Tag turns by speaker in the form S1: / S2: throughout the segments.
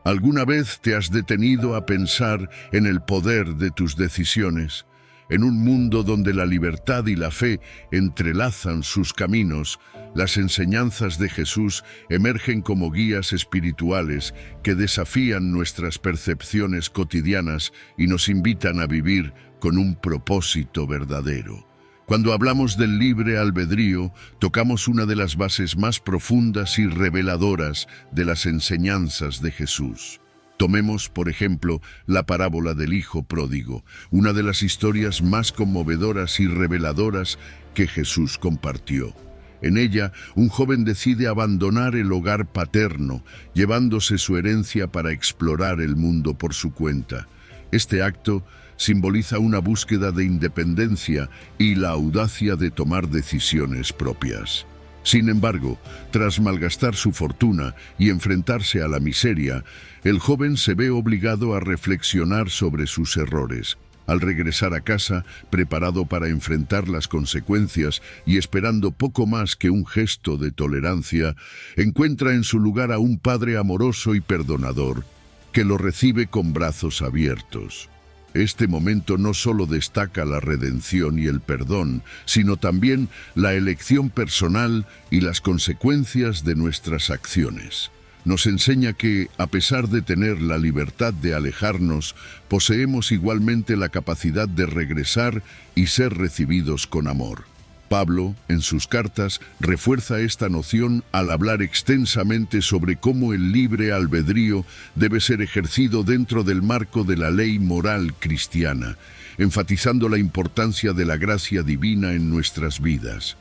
S1: ¿Alguna vez te has detenido a pensar en el poder de tus decisiones? En un mundo donde la libertad y la fe entrelazan sus caminos, las enseñanzas de Jesús emergen como guías espirituales que desafían nuestras percepciones cotidianas y nos invitan a vivir con un propósito verdadero. Cuando hablamos del libre albedrío, tocamos una de las bases más profundas y reveladoras de las enseñanzas de Jesús. Tomemos, por ejemplo, la parábola del Hijo Pródigo, una de las historias más conmovedoras y reveladoras que Jesús compartió. En ella, un joven decide abandonar el hogar paterno, llevándose su herencia para explorar el mundo por su cuenta. Este acto simboliza una búsqueda de independencia y la audacia de tomar decisiones propias. Sin embargo, tras malgastar su fortuna y enfrentarse a la miseria, el joven se ve obligado a reflexionar sobre sus errores. Al regresar a casa, preparado para enfrentar las consecuencias y esperando poco más que un gesto de tolerancia, encuentra en su lugar a un padre amoroso y perdonador, que lo recibe con brazos abiertos. Este momento no solo destaca la redención y el perdón, sino también la elección personal y las consecuencias de nuestras acciones. Nos enseña que, a pesar de tener la libertad de alejarnos, poseemos igualmente la capacidad de regresar y ser recibidos con amor. Pablo, en sus cartas, refuerza esta noción al hablar extensamente sobre cómo el libre albedrío debe ser ejercido dentro del marco de la ley moral cristiana, enfatizando la importancia de la gracia divina en nuestras vidas.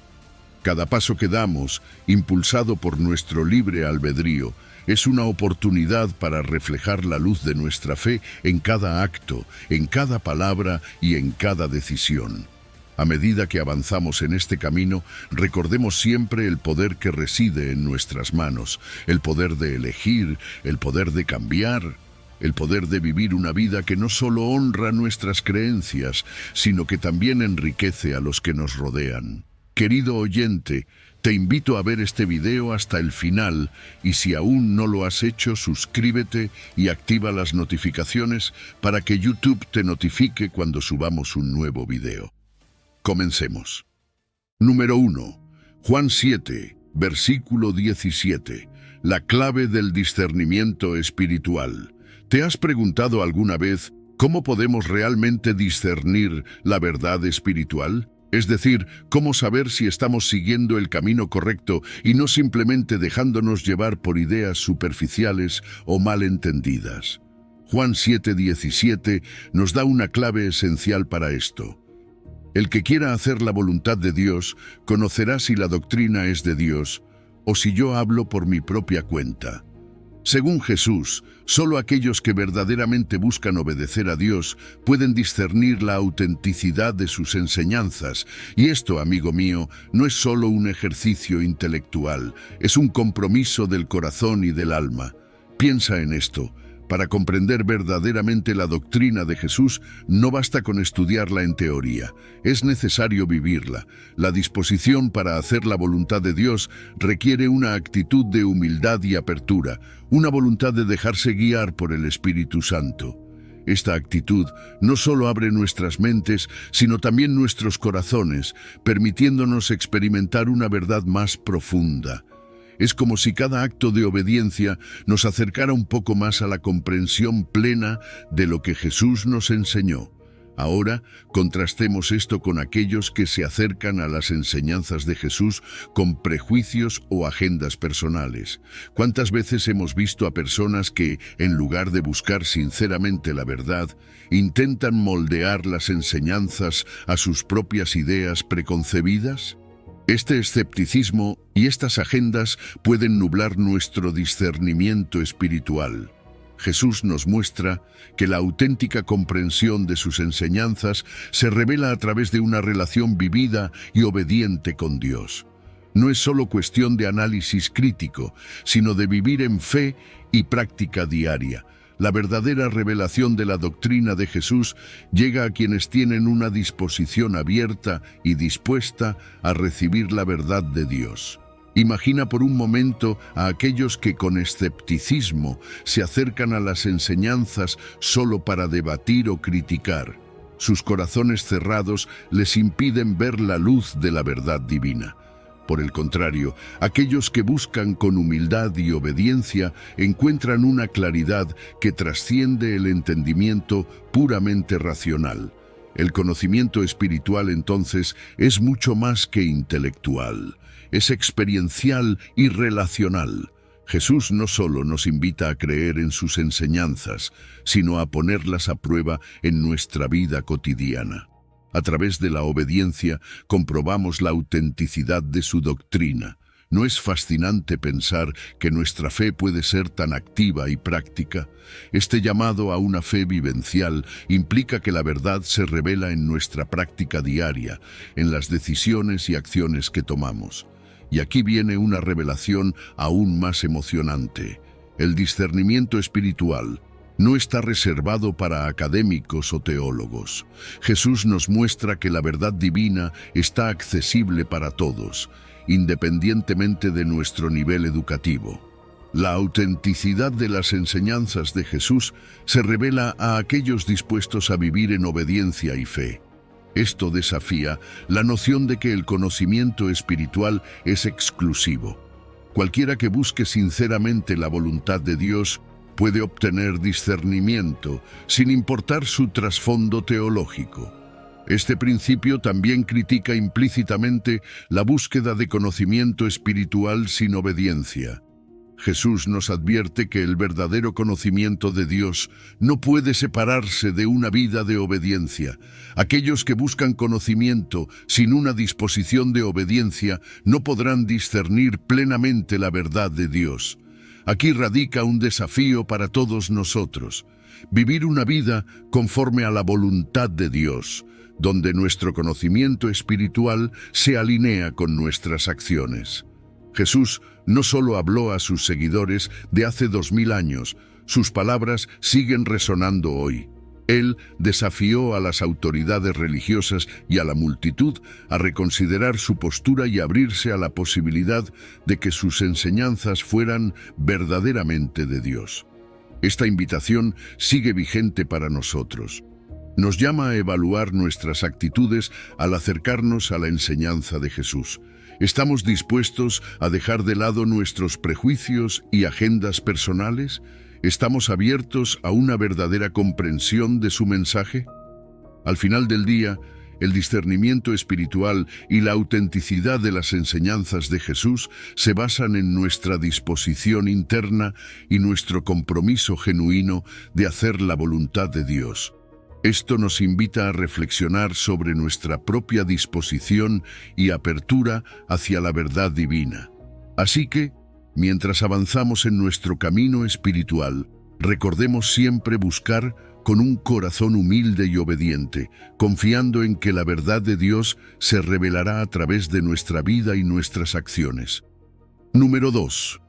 S1: Cada paso que damos, impulsado por nuestro libre albedrío, es una oportunidad para reflejar la luz de nuestra fe en cada acto, en cada palabra y en cada decisión. A medida que avanzamos en este camino, recordemos siempre el poder que reside en nuestras manos, el poder de elegir, el poder de cambiar, el poder de vivir una vida que no solo honra nuestras creencias, sino que también enriquece a los que nos rodean. Querido oyente, te invito a ver este video hasta el final y si aún no lo has hecho, suscríbete y activa las notificaciones para que YouTube te notifique cuando subamos un nuevo video. Comencemos. Número 1. Juan 7, versículo 17. La clave del discernimiento espiritual. ¿Te has preguntado alguna vez cómo podemos realmente discernir la verdad espiritual? Es decir, cómo saber si estamos siguiendo el camino correcto y no simplemente dejándonos llevar por ideas superficiales o malentendidas. Juan 7:17 nos da una clave esencial para esto. El que quiera hacer la voluntad de Dios conocerá si la doctrina es de Dios o si yo hablo por mi propia cuenta. Según Jesús, solo aquellos que verdaderamente buscan obedecer a Dios pueden discernir la autenticidad de sus enseñanzas, y esto, amigo mío, no es solo un ejercicio intelectual, es un compromiso del corazón y del alma. Piensa en esto. Para comprender verdaderamente la doctrina de Jesús, no basta con estudiarla en teoría, es necesario vivirla. La disposición para hacer la voluntad de Dios requiere una actitud de humildad y apertura, una voluntad de dejarse guiar por el Espíritu Santo. Esta actitud no solo abre nuestras mentes, sino también nuestros corazones, permitiéndonos experimentar una verdad más profunda. Es como si cada acto de obediencia nos acercara un poco más a la comprensión plena de lo que Jesús nos enseñó. Ahora, contrastemos esto con aquellos que se acercan a las enseñanzas de Jesús con prejuicios o agendas personales. ¿Cuántas veces hemos visto a personas que, en lugar de buscar sinceramente la verdad, intentan moldear las enseñanzas a sus propias ideas preconcebidas? Este escepticismo y estas agendas pueden nublar nuestro discernimiento espiritual. Jesús nos muestra que la auténtica comprensión de sus enseñanzas se revela a través de una relación vivida y obediente con Dios. No es solo cuestión de análisis crítico, sino de vivir en fe y práctica diaria. La verdadera revelación de la doctrina de Jesús llega a quienes tienen una disposición abierta y dispuesta a recibir la verdad de Dios. Imagina por un momento a aquellos que con escepticismo se acercan a las enseñanzas solo para debatir o criticar. Sus corazones cerrados les impiden ver la luz de la verdad divina. Por el contrario, aquellos que buscan con humildad y obediencia encuentran una claridad que trasciende el entendimiento puramente racional. El conocimiento espiritual, entonces, es mucho más que intelectual. Es experiencial y relacional. Jesús no solo nos invita a creer en sus enseñanzas, sino a ponerlas a prueba en nuestra vida cotidiana. A través de la obediencia comprobamos la autenticidad de su doctrina. ¿No es fascinante pensar que nuestra fe puede ser tan activa y práctica? Este llamado a una fe vivencial implica que la verdad se revela en nuestra práctica diaria, en las decisiones y acciones que tomamos. Y aquí viene una revelación aún más emocionante. El discernimiento espiritual no está reservado para académicos o teólogos. Jesús nos muestra que la verdad divina está accesible para todos, independientemente de nuestro nivel educativo. La autenticidad de las enseñanzas de Jesús se revela a aquellos dispuestos a vivir en obediencia y fe. Esto desafía la noción de que el conocimiento espiritual es exclusivo. Cualquiera que busque sinceramente la voluntad de Dios puede obtener discernimiento, sin importar su trasfondo teológico. Este principio también critica implícitamente la búsqueda de conocimiento espiritual sin obediencia. Jesús nos advierte que el verdadero conocimiento de Dios no puede separarse de una vida de obediencia. Aquellos que buscan conocimiento sin una disposición de obediencia no podrán discernir plenamente la verdad de Dios. Aquí radica un desafío para todos nosotros: vivir una vida conforme a la voluntad de Dios, donde nuestro conocimiento espiritual se alinea con nuestras acciones. Jesús no solo habló a sus seguidores de hace 2000 años, sus palabras siguen resonando hoy. Él desafió a las autoridades religiosas y a la multitud a reconsiderar su postura y abrirse a la posibilidad de que sus enseñanzas fueran verdaderamente de Dios. Esta invitación sigue vigente para nosotros. Nos llama a evaluar nuestras actitudes al acercarnos a la enseñanza de Jesús. ¿Estamos dispuestos a dejar de lado nuestros prejuicios y agendas personales? ¿Estamos abiertos a una verdadera comprensión de su mensaje? Al final del día, el discernimiento espiritual y la autenticidad de las enseñanzas de Jesús se basan en nuestra disposición interna y nuestro compromiso genuino de hacer la voluntad de Dios. Esto nos invita a reflexionar sobre nuestra propia disposición y apertura hacia la verdad divina. Así que, mientras avanzamos en nuestro camino espiritual, recordemos siempre buscar con un corazón humilde y obediente, confiando en que la verdad de Dios se revelará a través de nuestra vida y nuestras acciones. Número 2.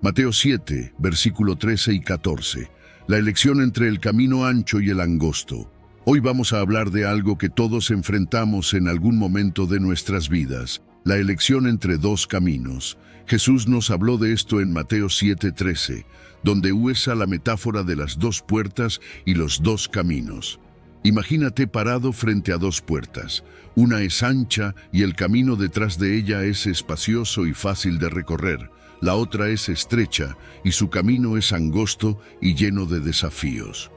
S1: Mateo 7, versículo 13 y 14. La elección entre el camino ancho y el angosto. Hoy vamos a hablar de algo que todos enfrentamos en algún momento de nuestras vidas: la elección entre dos caminos. Jesús nos habló de esto en Mateo 7:13, donde usa la metáfora de las dos puertas y los dos caminos. Imagínate parado frente a dos puertas. Una es ancha y el camino detrás de ella es espacioso y fácil de recorrer. La otra es estrecha y su camino es angosto y lleno de desafíos.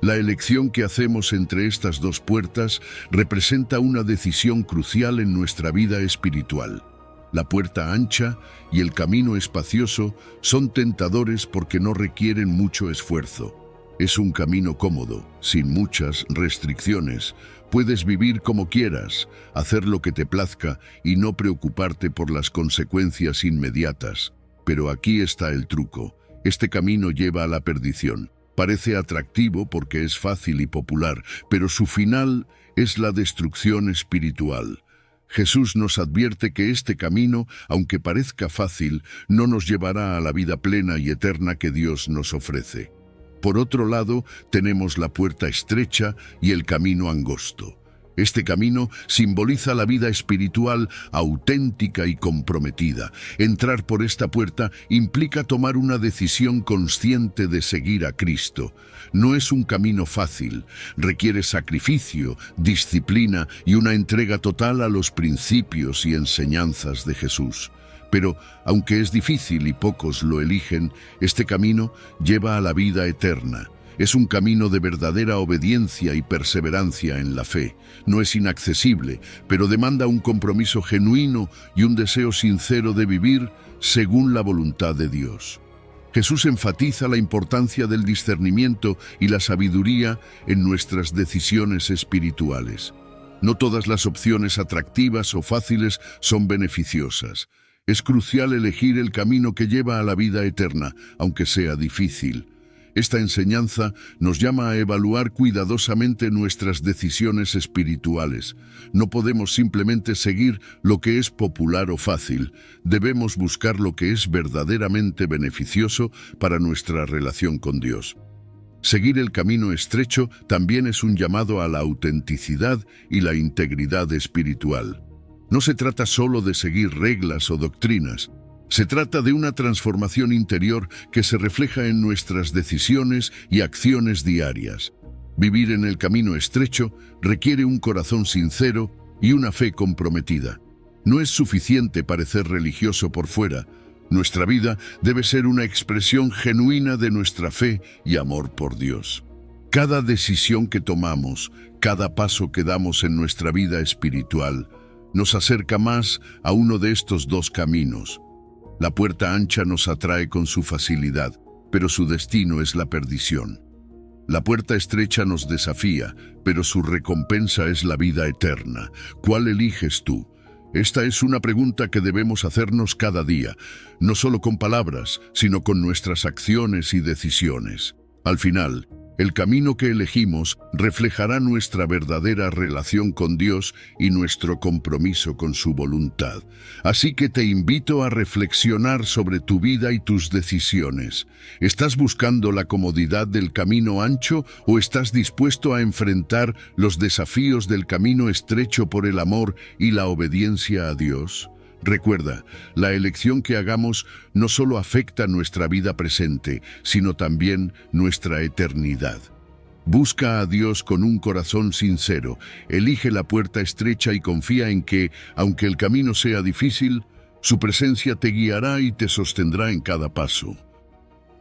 S1: La elección que hacemos entre estas dos puertas representa una decisión crucial en nuestra vida espiritual. La puerta ancha y el camino espacioso son tentadores porque no requieren mucho esfuerzo. Es un camino cómodo, sin muchas restricciones. Puedes vivir como quieras, hacer lo que te plazca y no preocuparte por las consecuencias inmediatas. Pero aquí está el truco: este camino lleva a la perdición. Parece atractivo porque es fácil y popular, pero su final es la destrucción espiritual. Jesús nos advierte que este camino, aunque parezca fácil, no nos llevará a la vida plena y eterna que Dios nos ofrece. Por otro lado, tenemos la puerta estrecha y el camino angosto. Este camino simboliza la vida espiritual auténtica y comprometida. Entrar por esta puerta implica tomar una decisión consciente de seguir a Cristo. No es un camino fácil, requiere sacrificio, disciplina y una entrega total a los principios y enseñanzas de Jesús. Pero, aunque es difícil y pocos lo eligen, este camino lleva a la vida eterna. Es un camino de verdadera obediencia y perseverancia en la fe. No es inaccesible, pero demanda un compromiso genuino y un deseo sincero de vivir según la voluntad de Dios. Jesús enfatiza la importancia del discernimiento y la sabiduría en nuestras decisiones espirituales. No todas las opciones atractivas o fáciles son beneficiosas. Es crucial elegir el camino que lleva a la vida eterna, aunque sea difícil. Esta enseñanza nos llama a evaluar cuidadosamente nuestras decisiones espirituales. No podemos simplemente seguir lo que es popular o fácil. Debemos buscar lo que es verdaderamente beneficioso para nuestra relación con Dios. Seguir el camino estrecho también es un llamado a la autenticidad y la integridad espiritual. No se trata solo de seguir reglas o doctrinas. Se trata de una transformación interior que se refleja en nuestras decisiones y acciones diarias. Vivir en el camino estrecho requiere un corazón sincero y una fe comprometida. No es suficiente parecer religioso por fuera. Nuestra vida debe ser una expresión genuina de nuestra fe y amor por Dios. Cada decisión que tomamos, cada paso que damos en nuestra vida espiritual, nos acerca más a uno de estos dos caminos. La puerta ancha nos atrae con su facilidad, pero su destino es la perdición. La puerta estrecha nos desafía, pero su recompensa es la vida eterna. ¿Cuál eliges tú? Esta es una pregunta que debemos hacernos cada día, no solo con palabras, sino con nuestras acciones y decisiones. Al final, el camino que elegimos reflejará nuestra verdadera relación con Dios y nuestro compromiso con su voluntad. Así que te invito a reflexionar sobre tu vida y tus decisiones. ¿Estás buscando la comodidad del camino ancho o estás dispuesto a enfrentar los desafíos del camino estrecho por el amor y la obediencia a Dios? Recuerda, la elección que hagamos no solo afecta nuestra vida presente, sino también nuestra eternidad. Busca a Dios con un corazón sincero, elige la puerta estrecha y confía en que, aunque el camino sea difícil, su presencia te guiará y te sostendrá en cada paso.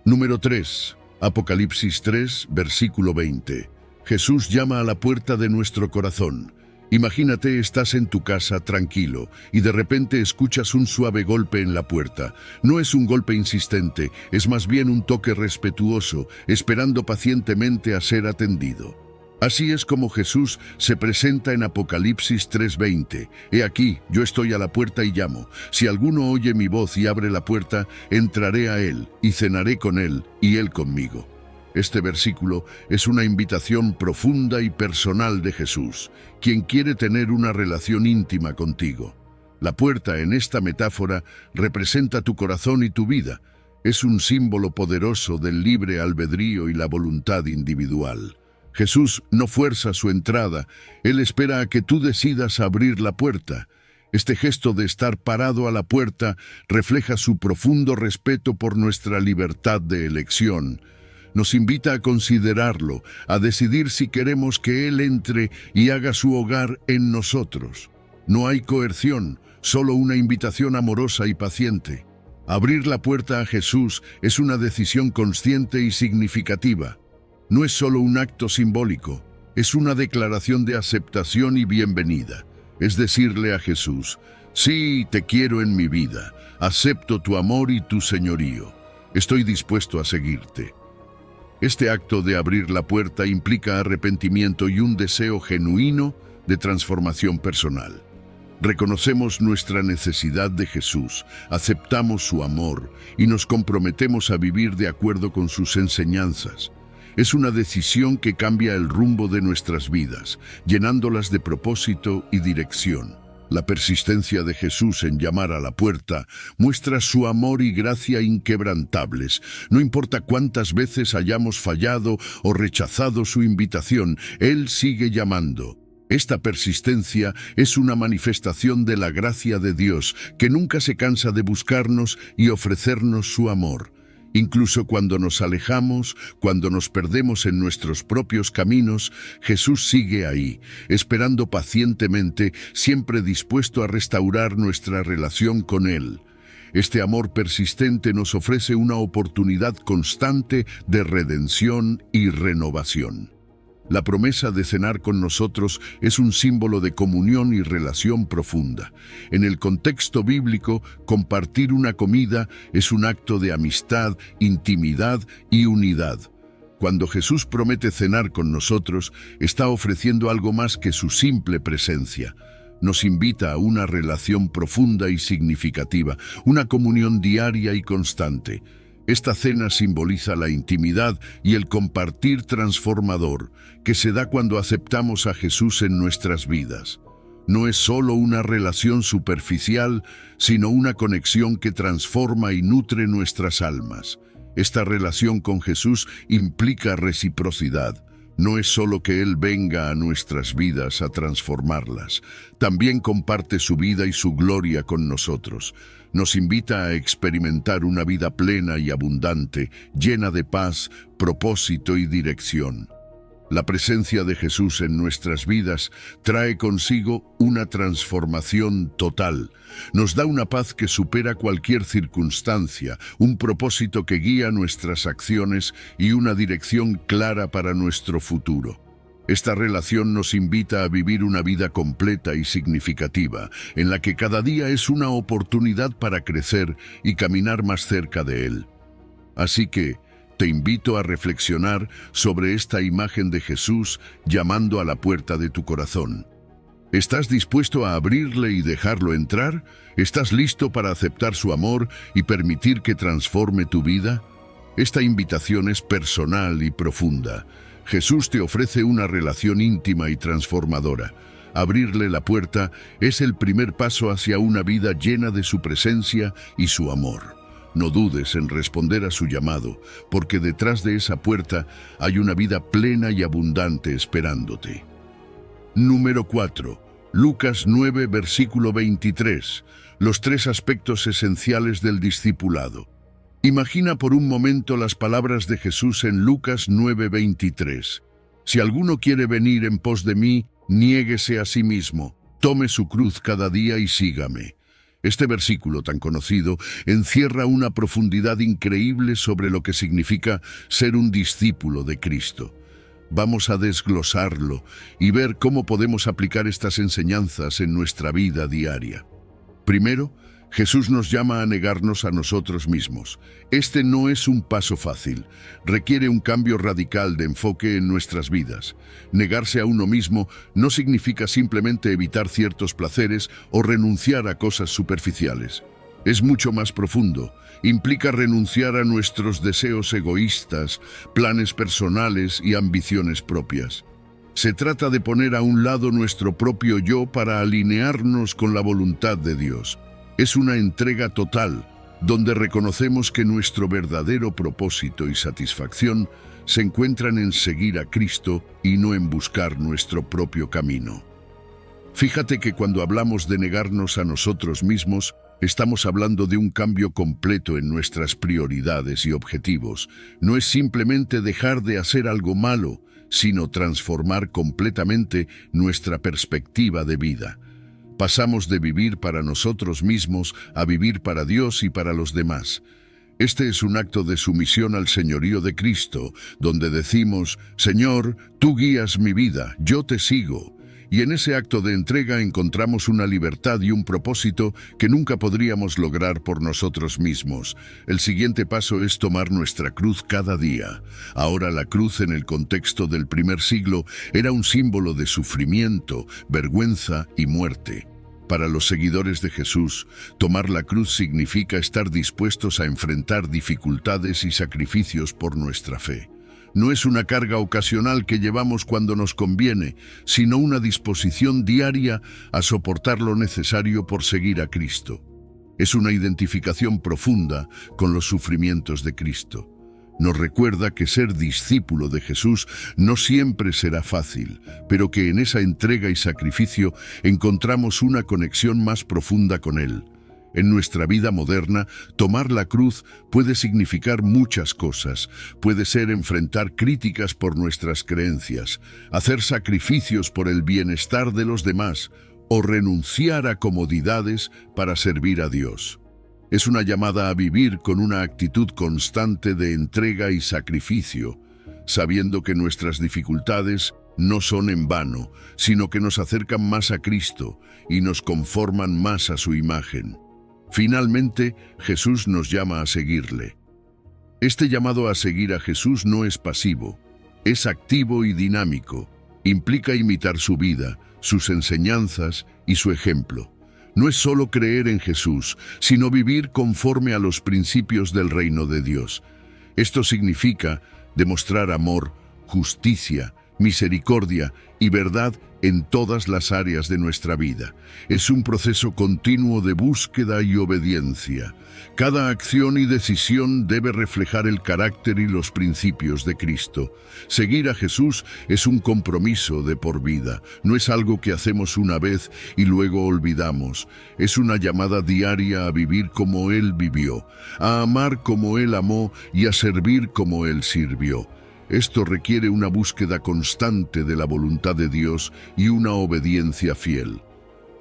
S1: Número 3. Apocalipsis 3, versículo 20. Jesús llama a la puerta de nuestro corazón. Imagínate, estás en tu casa tranquilo y de repente escuchas un suave golpe en la puerta. No es un golpe insistente, es más bien un toque respetuoso, esperando pacientemente a ser atendido. Así es como Jesús se presenta en Apocalipsis 3:20. He aquí, yo estoy a la puerta y llamo. Si alguno oye mi voz y abre la puerta, entraré a él y cenaré con él y él conmigo. Este versículo es una invitación profunda y personal de Jesús, quien quiere tener una relación íntima contigo. La puerta en esta metáfora representa tu corazón y tu vida. Es un símbolo poderoso del libre albedrío y la voluntad individual. Jesús no fuerza su entrada, Él espera a que tú decidas abrir la puerta. Este gesto de estar parado a la puerta refleja su profundo respeto por nuestra libertad de elección. Nos invita a considerarlo, a decidir si queremos que Él entre y haga su hogar en nosotros. No hay coerción, solo una invitación amorosa y paciente. Abrir la puerta a Jesús es una decisión consciente y significativa. No es solo un acto simbólico, es una declaración de aceptación y bienvenida. Es decirle a Jesús: sí, te quiero en mi vida, acepto tu amor y tu señorío. Estoy dispuesto a seguirte. Este acto de abrir la puerta implica arrepentimiento y un deseo genuino de transformación personal. Reconocemos nuestra necesidad de Jesús, aceptamos su amor y nos comprometemos a vivir de acuerdo con sus enseñanzas. Es una decisión que cambia el rumbo de nuestras vidas, llenándolas de propósito y dirección. La persistencia de Jesús en llamar a la puerta muestra su amor y gracia inquebrantables. No importa cuántas veces hayamos fallado o rechazado su invitación, Él sigue llamando. Esta persistencia es una manifestación de la gracia de Dios, que nunca se cansa de buscarnos y ofrecernos su amor. Incluso cuando nos alejamos, cuando nos perdemos en nuestros propios caminos, Jesús sigue ahí, esperando pacientemente, siempre dispuesto a restaurar nuestra relación con Él. Este amor persistente nos ofrece una oportunidad constante de redención y renovación. La promesa de cenar con nosotros es un símbolo de comunión y relación profunda. En el contexto bíblico, compartir una comida es un acto de amistad, intimidad y unidad. Cuando Jesús promete cenar con nosotros, está ofreciendo algo más que su simple presencia. Nos invita a una relación profunda y significativa, una comunión diaria y constante. Esta cena simboliza la intimidad y el compartir transformador que se da cuando aceptamos a Jesús en nuestras vidas. No es solo una relación superficial, sino una conexión que transforma y nutre nuestras almas. Esta relación con Jesús implica reciprocidad. No es solo que Él venga a nuestras vidas a transformarlas, también comparte su vida y su gloria con nosotros. Nos invita a experimentar una vida plena y abundante, llena de paz, propósito y dirección. La presencia de Jesús en nuestras vidas trae consigo una transformación total. Nos da una paz que supera cualquier circunstancia, un propósito que guía nuestras acciones y una dirección clara para nuestro futuro. Esta relación nos invita a vivir una vida completa y significativa, en la que cada día es una oportunidad para crecer y caminar más cerca de Él. Así que, te invito a reflexionar sobre esta imagen de Jesús llamando a la puerta de tu corazón. ¿Estás dispuesto a abrirle y dejarlo entrar? ¿Estás listo para aceptar su amor y permitir que transforme tu vida? Esta invitación es personal y profunda. Jesús te ofrece una relación íntima y transformadora. Abrirle la puerta es el primer paso hacia una vida llena de su presencia y su amor. No dudes en responder a su llamado, porque detrás de esa puerta hay una vida plena y abundante esperándote. Número 4. Lucas 9, versículo 23. Los 3 aspectos esenciales del discipulado. Imagina por un momento las palabras de Jesús en Lucas 9, 23. Si alguno quiere venir en pos de mí, niéguese a sí mismo, tome su cruz cada día y sígame. Este versículo tan conocido encierra una profundidad increíble sobre lo que significa ser un discípulo de Cristo. Vamos a desglosarlo y ver cómo podemos aplicar estas enseñanzas en nuestra vida diaria. Primero, Jesús nos llama a negarnos a nosotros mismos. Este no es un paso fácil. Requiere un cambio radical de enfoque en nuestras vidas. Negarse a uno mismo no significa simplemente evitar ciertos placeres o renunciar a cosas superficiales. Es mucho más profundo. Implica renunciar a nuestros deseos egoístas, planes personales y ambiciones propias. Se trata de poner a un lado nuestro propio yo para alinearnos con la voluntad de Dios. Es una entrega total, donde reconocemos que nuestro verdadero propósito y satisfacción se encuentran en seguir a Cristo y no en buscar nuestro propio camino. Fíjate que cuando hablamos de negarnos a nosotros mismos, estamos hablando de un cambio completo en nuestras prioridades y objetivos. No es simplemente dejar de hacer algo malo, sino transformar completamente nuestra perspectiva de vida. Pasamos de vivir para nosotros mismos a vivir para Dios y para los demás. Este es un acto de sumisión al señorío de Cristo, donde decimos, Señor, tú guías mi vida, yo te sigo. Y en ese acto de entrega encontramos una libertad y un propósito que nunca podríamos lograr por nosotros mismos. El siguiente paso es tomar nuestra cruz cada día. Ahora la cruz en el contexto del primer siglo era un símbolo de sufrimiento, vergüenza y muerte. Para los seguidores de Jesús, tomar la cruz significa estar dispuestos a enfrentar dificultades y sacrificios por nuestra fe. No es una carga ocasional que llevamos cuando nos conviene, sino una disposición diaria a soportar lo necesario por seguir a Cristo. Es una identificación profunda con los sufrimientos de Cristo. Nos recuerda que ser discípulo de Jesús no siempre será fácil, pero que en esa entrega y sacrificio encontramos una conexión más profunda con Él. En nuestra vida moderna, tomar la cruz puede significar muchas cosas. Puede ser enfrentar críticas por nuestras creencias, hacer sacrificios por el bienestar de los demás o renunciar a comodidades para servir a Dios. Es una llamada a vivir con una actitud constante de entrega y sacrificio, sabiendo que nuestras dificultades no son en vano, sino que nos acercan más a Cristo y nos conforman más a su imagen. Finalmente, Jesús nos llama a seguirle. Este llamado a seguir a Jesús no es pasivo, es activo y dinámico. Implica imitar su vida, sus enseñanzas y su ejemplo. No es solo creer en Jesús, sino vivir conforme a los principios del reino de Dios. Esto significa demostrar amor, justicia, misericordia y verdad en todas las áreas de nuestra vida. Es un proceso continuo de búsqueda y obediencia. Cada acción y decisión debe reflejar el carácter y los principios de Cristo. Seguir a Jesús es un compromiso de por vida. No es algo que hacemos una vez y luego olvidamos. Es una llamada diaria a vivir como Él vivió, a amar como Él amó y a servir como Él sirvió. Esto requiere una búsqueda constante de la voluntad de Dios y una obediencia fiel.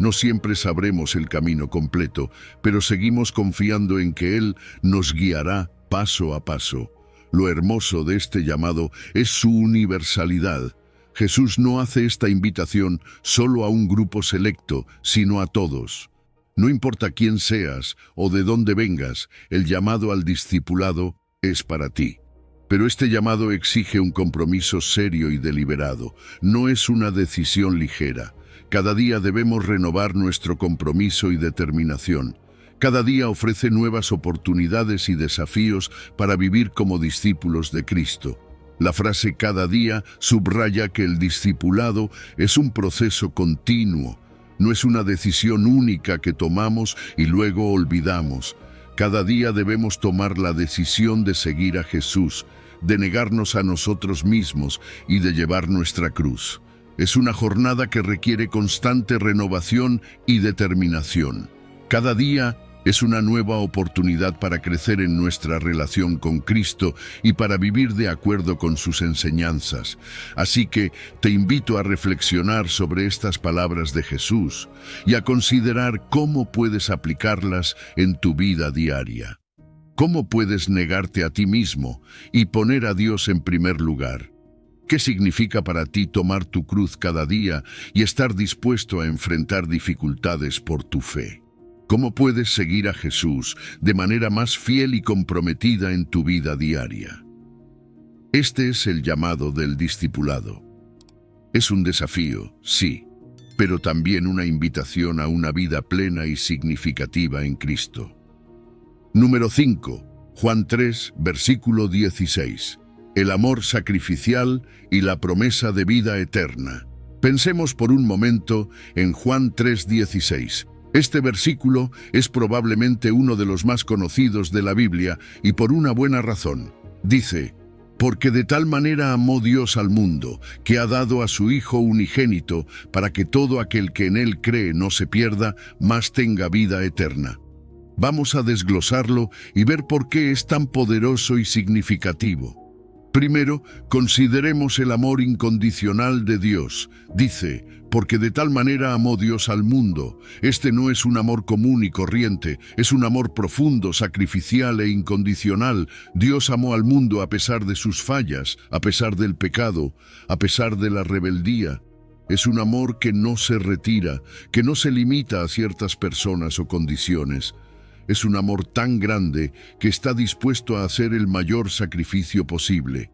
S1: No siempre sabremos el camino completo, pero seguimos confiando en que Él nos guiará paso a paso. Lo hermoso de este llamado es su universalidad. Jesús no hace esta invitación solo a un grupo selecto, sino a todos. No importa quién seas o de dónde vengas, el llamado al discipulado es para ti. Pero este llamado exige un compromiso serio y deliberado. No es una decisión ligera. Cada día debemos renovar nuestro compromiso y determinación. Cada día ofrece nuevas oportunidades y desafíos para vivir como discípulos de Cristo. La frase "cada día" subraya que el discipulado es un proceso continuo. No es una decisión única que tomamos y luego olvidamos. Cada día debemos tomar la decisión de seguir a Jesús, de negarnos a nosotros mismos y de llevar nuestra cruz. Es una jornada que requiere constante renovación y determinación. Cada día es una nueva oportunidad para crecer en nuestra relación con Cristo y para vivir de acuerdo con sus enseñanzas. Así que te invito a reflexionar sobre estas palabras de Jesús y a considerar cómo puedes aplicarlas en tu vida diaria. ¿Cómo puedes negarte a ti mismo y poner a Dios en primer lugar? ¿Qué significa para ti tomar tu cruz cada día y estar dispuesto a enfrentar dificultades por tu fe? ¿Cómo puedes seguir a Jesús de manera más fiel y comprometida en tu vida diaria? Este es el llamado del discipulado. Es un desafío, sí, pero también una invitación a una vida plena y significativa en Cristo. Número 5. Juan 3, versículo 16. El amor sacrificial y la promesa de vida eterna. Pensemos por un momento en Juan 3:16. Este versículo es probablemente uno de los más conocidos de la Biblia y por una buena razón. Dice: porque de tal manera amó Dios al mundo, que ha dado a su Hijo unigénito, para que todo aquel que en Él cree no se pierda, mas tenga vida eterna. Vamos a desglosarlo y ver por qué es tan poderoso y significativo. Primero, consideremos el amor incondicional de Dios. Dice: porque de tal manera amó Dios al mundo. Este no es un amor común y corriente, es un amor profundo, sacrificial e incondicional. Dios amó al mundo a pesar de sus fallas, a pesar del pecado, a pesar de la rebeldía. Es un amor que no se retira, que no se limita a ciertas personas o condiciones. Es un amor tan grande que está dispuesto a hacer el mayor sacrificio posible.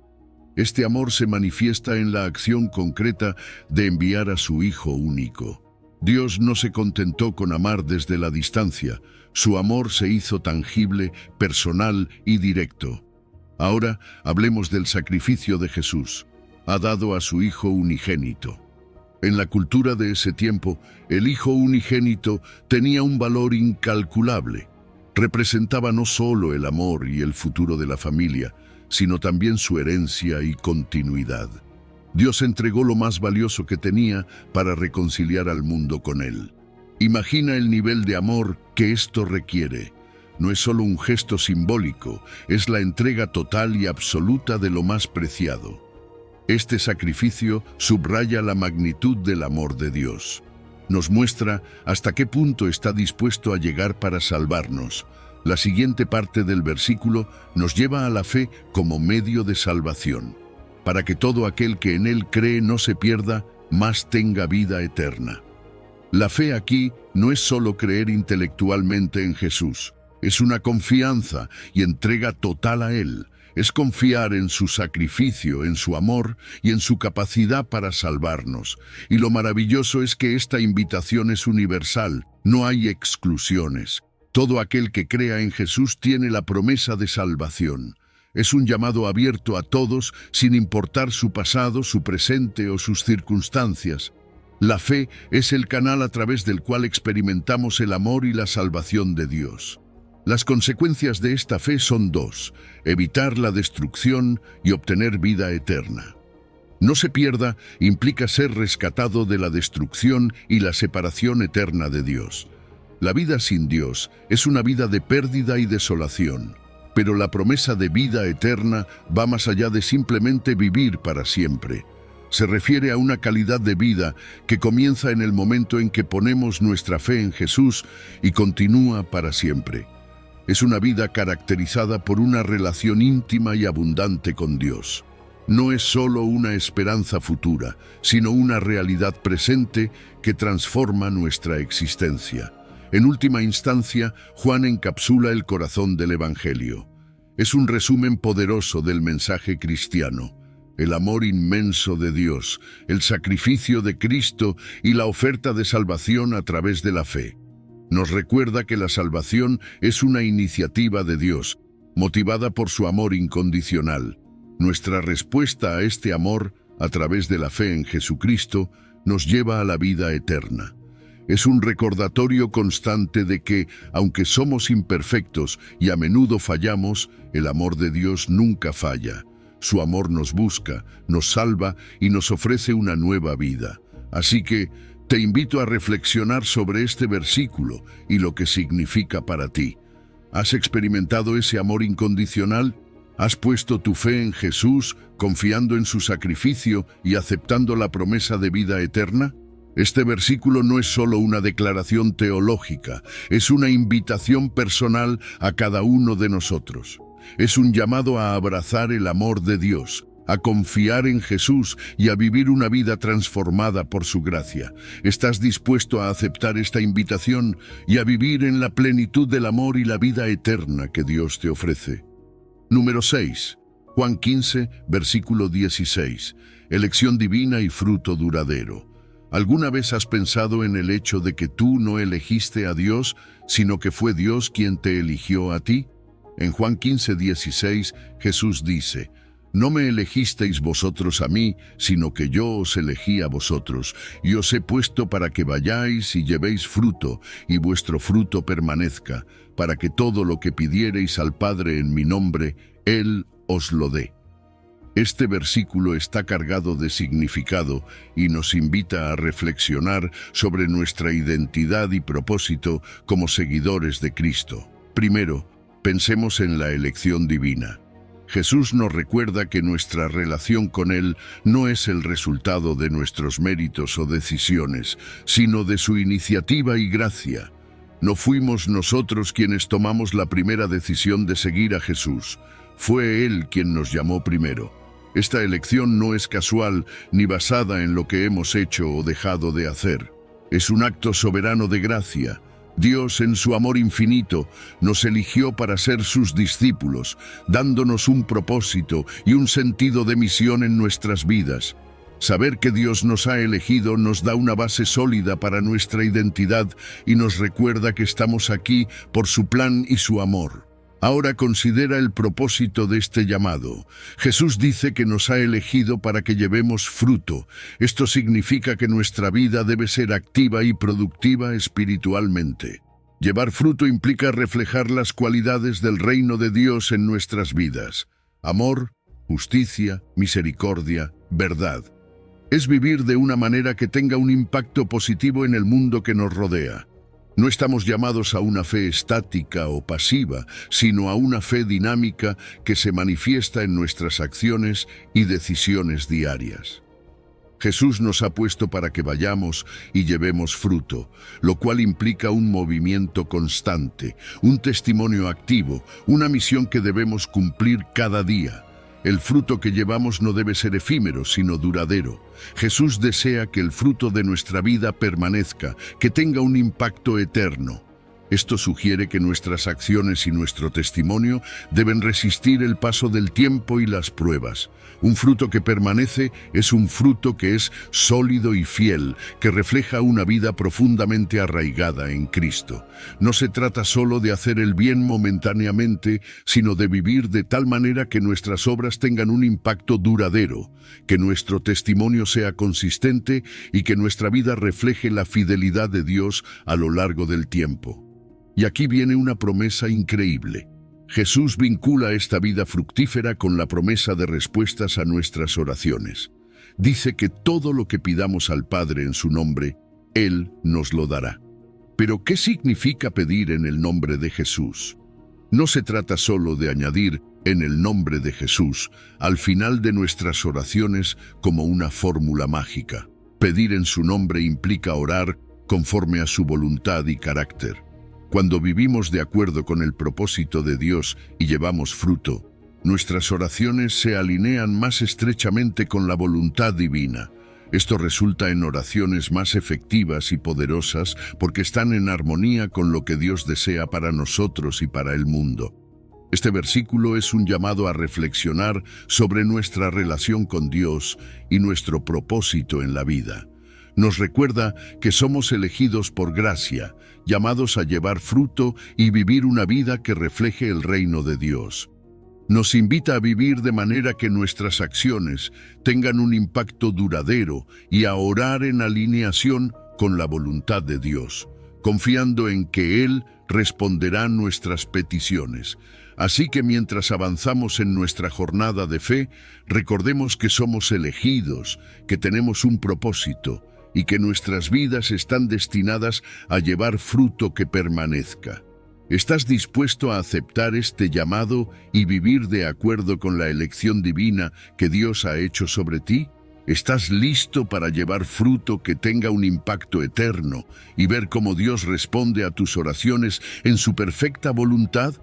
S1: Este amor se manifiesta en la acción concreta de enviar a su Hijo único. Dios no se contentó con amar desde la distancia. Su amor se hizo tangible, personal y directo. Ahora hablemos del sacrificio de Jesús. Ha dado a su Hijo unigénito. En la cultura de ese tiempo, el Hijo unigénito tenía un valor incalculable. representaba no solo el amor y el futuro de la familia, sino también su herencia y continuidad. Dios entregó lo más valioso que tenía para reconciliar al mundo con Él. Imagina el nivel de amor que esto requiere. No es solo un gesto simbólico, es la entrega total y absoluta de lo más preciado. Este sacrificio subraya la magnitud del amor de Dios. Nos muestra hasta qué punto está dispuesto a llegar para salvarnos. La siguiente parte del versículo nos lleva a la fe como medio de salvación, para que todo aquel que en Él cree no se pierda, mas tenga vida eterna. La fe aquí no es solo creer intelectualmente en Jesús, es una confianza y entrega total a Él. Es confiar en su sacrificio, en su amor y en su capacidad para salvarnos. Y lo maravilloso es que esta invitación es universal, no hay exclusiones. Todo aquel que crea en Jesús tiene la promesa de salvación. Es un llamado abierto a todos, sin importar su pasado, su presente o sus circunstancias. La fe es el canal a través del cual experimentamos el amor y la salvación de Dios. Las consecuencias de esta fe son dos: evitar la destrucción y obtener vida eterna. No se pierda implica ser rescatado de la destrucción y la separación eterna de Dios. La vida sin Dios es una vida de pérdida y desolación, pero la promesa de vida eterna va más allá de simplemente vivir para siempre. Se refiere a una calidad de vida que comienza en el momento en que ponemos nuestra fe en Jesús y continúa para siempre. Es una vida caracterizada por una relación íntima y abundante con Dios. No es solo una esperanza futura, sino una realidad presente que transforma nuestra existencia. En última instancia, Juan encapsula el corazón del Evangelio. Es un resumen poderoso del mensaje cristiano: el amor inmenso de Dios, el sacrificio de Cristo y la oferta de salvación a través de la fe. Nos recuerda que la salvación es una iniciativa de Dios, motivada por su amor incondicional. Nuestra respuesta a este amor, a través de la fe en Jesucristo, nos lleva a la vida eterna. Es un recordatorio constante de que, aunque somos imperfectos y a menudo fallamos, el amor de Dios nunca falla. Su amor nos busca, nos salva y nos ofrece una nueva vida. Así que, te invito a reflexionar sobre este versículo y lo que significa para ti. ¿Has experimentado ese amor incondicional? ¿Has puesto tu fe en Jesús, confiando en su sacrificio y aceptando la promesa de vida eterna? Este versículo no es solo una declaración teológica, es una invitación personal a cada uno de nosotros. Es un llamado a abrazar el amor de Dios, a confiar en Jesús y a vivir una vida transformada por su gracia. ¿Estás dispuesto a aceptar esta invitación y a vivir en la plenitud del amor y la vida eterna que Dios te ofrece? Número 6. Juan 15, versículo 16. Elección divina y fruto duradero. ¿Alguna vez has pensado en el hecho de que tú no elegiste a Dios, sino que fue Dios quien te eligió a ti? En Juan 15, 16, Jesús dice: «No me elegisteis vosotros a mí, sino que yo os elegí a vosotros, y os he puesto para que vayáis y llevéis fruto, y vuestro fruto permanezca, para que todo lo que pidiereis al Padre en mi nombre, Él os lo dé». Este versículo está cargado de significado y nos invita a reflexionar sobre nuestra identidad y propósito como seguidores de Cristo. Primero, pensemos en la elección divina. Jesús nos recuerda que nuestra relación con Él no es el resultado de nuestros méritos o decisiones, sino de su iniciativa y gracia. No fuimos nosotros quienes tomamos la primera decisión de seguir a Jesús. Fue Él quien nos llamó primero. Esta elección no es casual ni basada en lo que hemos hecho o dejado de hacer. Es un acto soberano de gracia. Dios, en su amor infinito, nos eligió para ser sus discípulos, dándonos un propósito y un sentido de misión en nuestras vidas. Saber que Dios nos ha elegido nos da una base sólida para nuestra identidad y nos recuerda que estamos aquí por su plan y su amor. Ahora considera el propósito de este llamado. Jesús dice que nos ha elegido para que llevemos fruto. Esto significa que nuestra vida debe ser activa y productiva espiritualmente. Llevar fruto implica reflejar las cualidades del reino de Dios en nuestras vidas: amor, justicia, misericordia, verdad. Es vivir de una manera que tenga un impacto positivo en el mundo que nos rodea. No estamos llamados a una fe estática o pasiva, sino a una fe dinámica que se manifiesta en nuestras acciones y decisiones diarias. Jesús nos ha puesto para que vayamos y llevemos fruto, lo cual implica un movimiento constante, un testimonio activo, una misión que debemos cumplir cada día. El fruto que llevamos no debe ser efímero, sino duradero. Jesús desea que el fruto de nuestra vida permanezca, que tenga un impacto eterno. Esto sugiere que nuestras acciones y nuestro testimonio deben resistir el paso del tiempo y las pruebas. Un fruto que permanece es un fruto que es sólido y fiel, que refleja una vida profundamente arraigada en Cristo. No se trata solo de hacer el bien momentáneamente, sino de vivir de tal manera que nuestras obras tengan un impacto duradero, que nuestro testimonio sea consistente y que nuestra vida refleje la fidelidad de Dios a lo largo del tiempo. Y aquí viene una promesa increíble. Jesús vincula esta vida fructífera con la promesa de respuestas a nuestras oraciones. Dice que todo lo que pidamos al Padre en su nombre, Él nos lo dará. Pero, ¿qué significa pedir en el nombre de Jesús? No se trata solo de añadir en el nombre de Jesús al final de nuestras oraciones como una fórmula mágica. Pedir en su nombre implica orar conforme a su voluntad y carácter. Cuando vivimos de acuerdo con el propósito de Dios y llevamos fruto, nuestras oraciones se alinean más estrechamente con la voluntad divina. Esto resulta en oraciones más efectivas y poderosas porque están en armonía con lo que Dios desea para nosotros y para el mundo. Este versículo es un llamado a reflexionar sobre nuestra relación con Dios y nuestro propósito en la vida. Nos recuerda que somos elegidos por gracia, llamados a llevar fruto y vivir una vida que refleje el reino de Dios. Nos invita a vivir de manera que nuestras acciones tengan un impacto duradero y a orar en alineación con la voluntad de Dios, confiando en que Él responderá nuestras peticiones. Así que mientras avanzamos en nuestra jornada de fe, recordemos que somos elegidos, que tenemos un propósito, y que nuestras vidas están destinadas a llevar fruto que permanezca. ¿Estás dispuesto a aceptar este llamado y vivir de acuerdo con la elección divina que Dios ha hecho sobre ti? ¿Estás listo para llevar fruto que tenga un impacto eterno y ver cómo Dios responde a tus oraciones en su perfecta voluntad?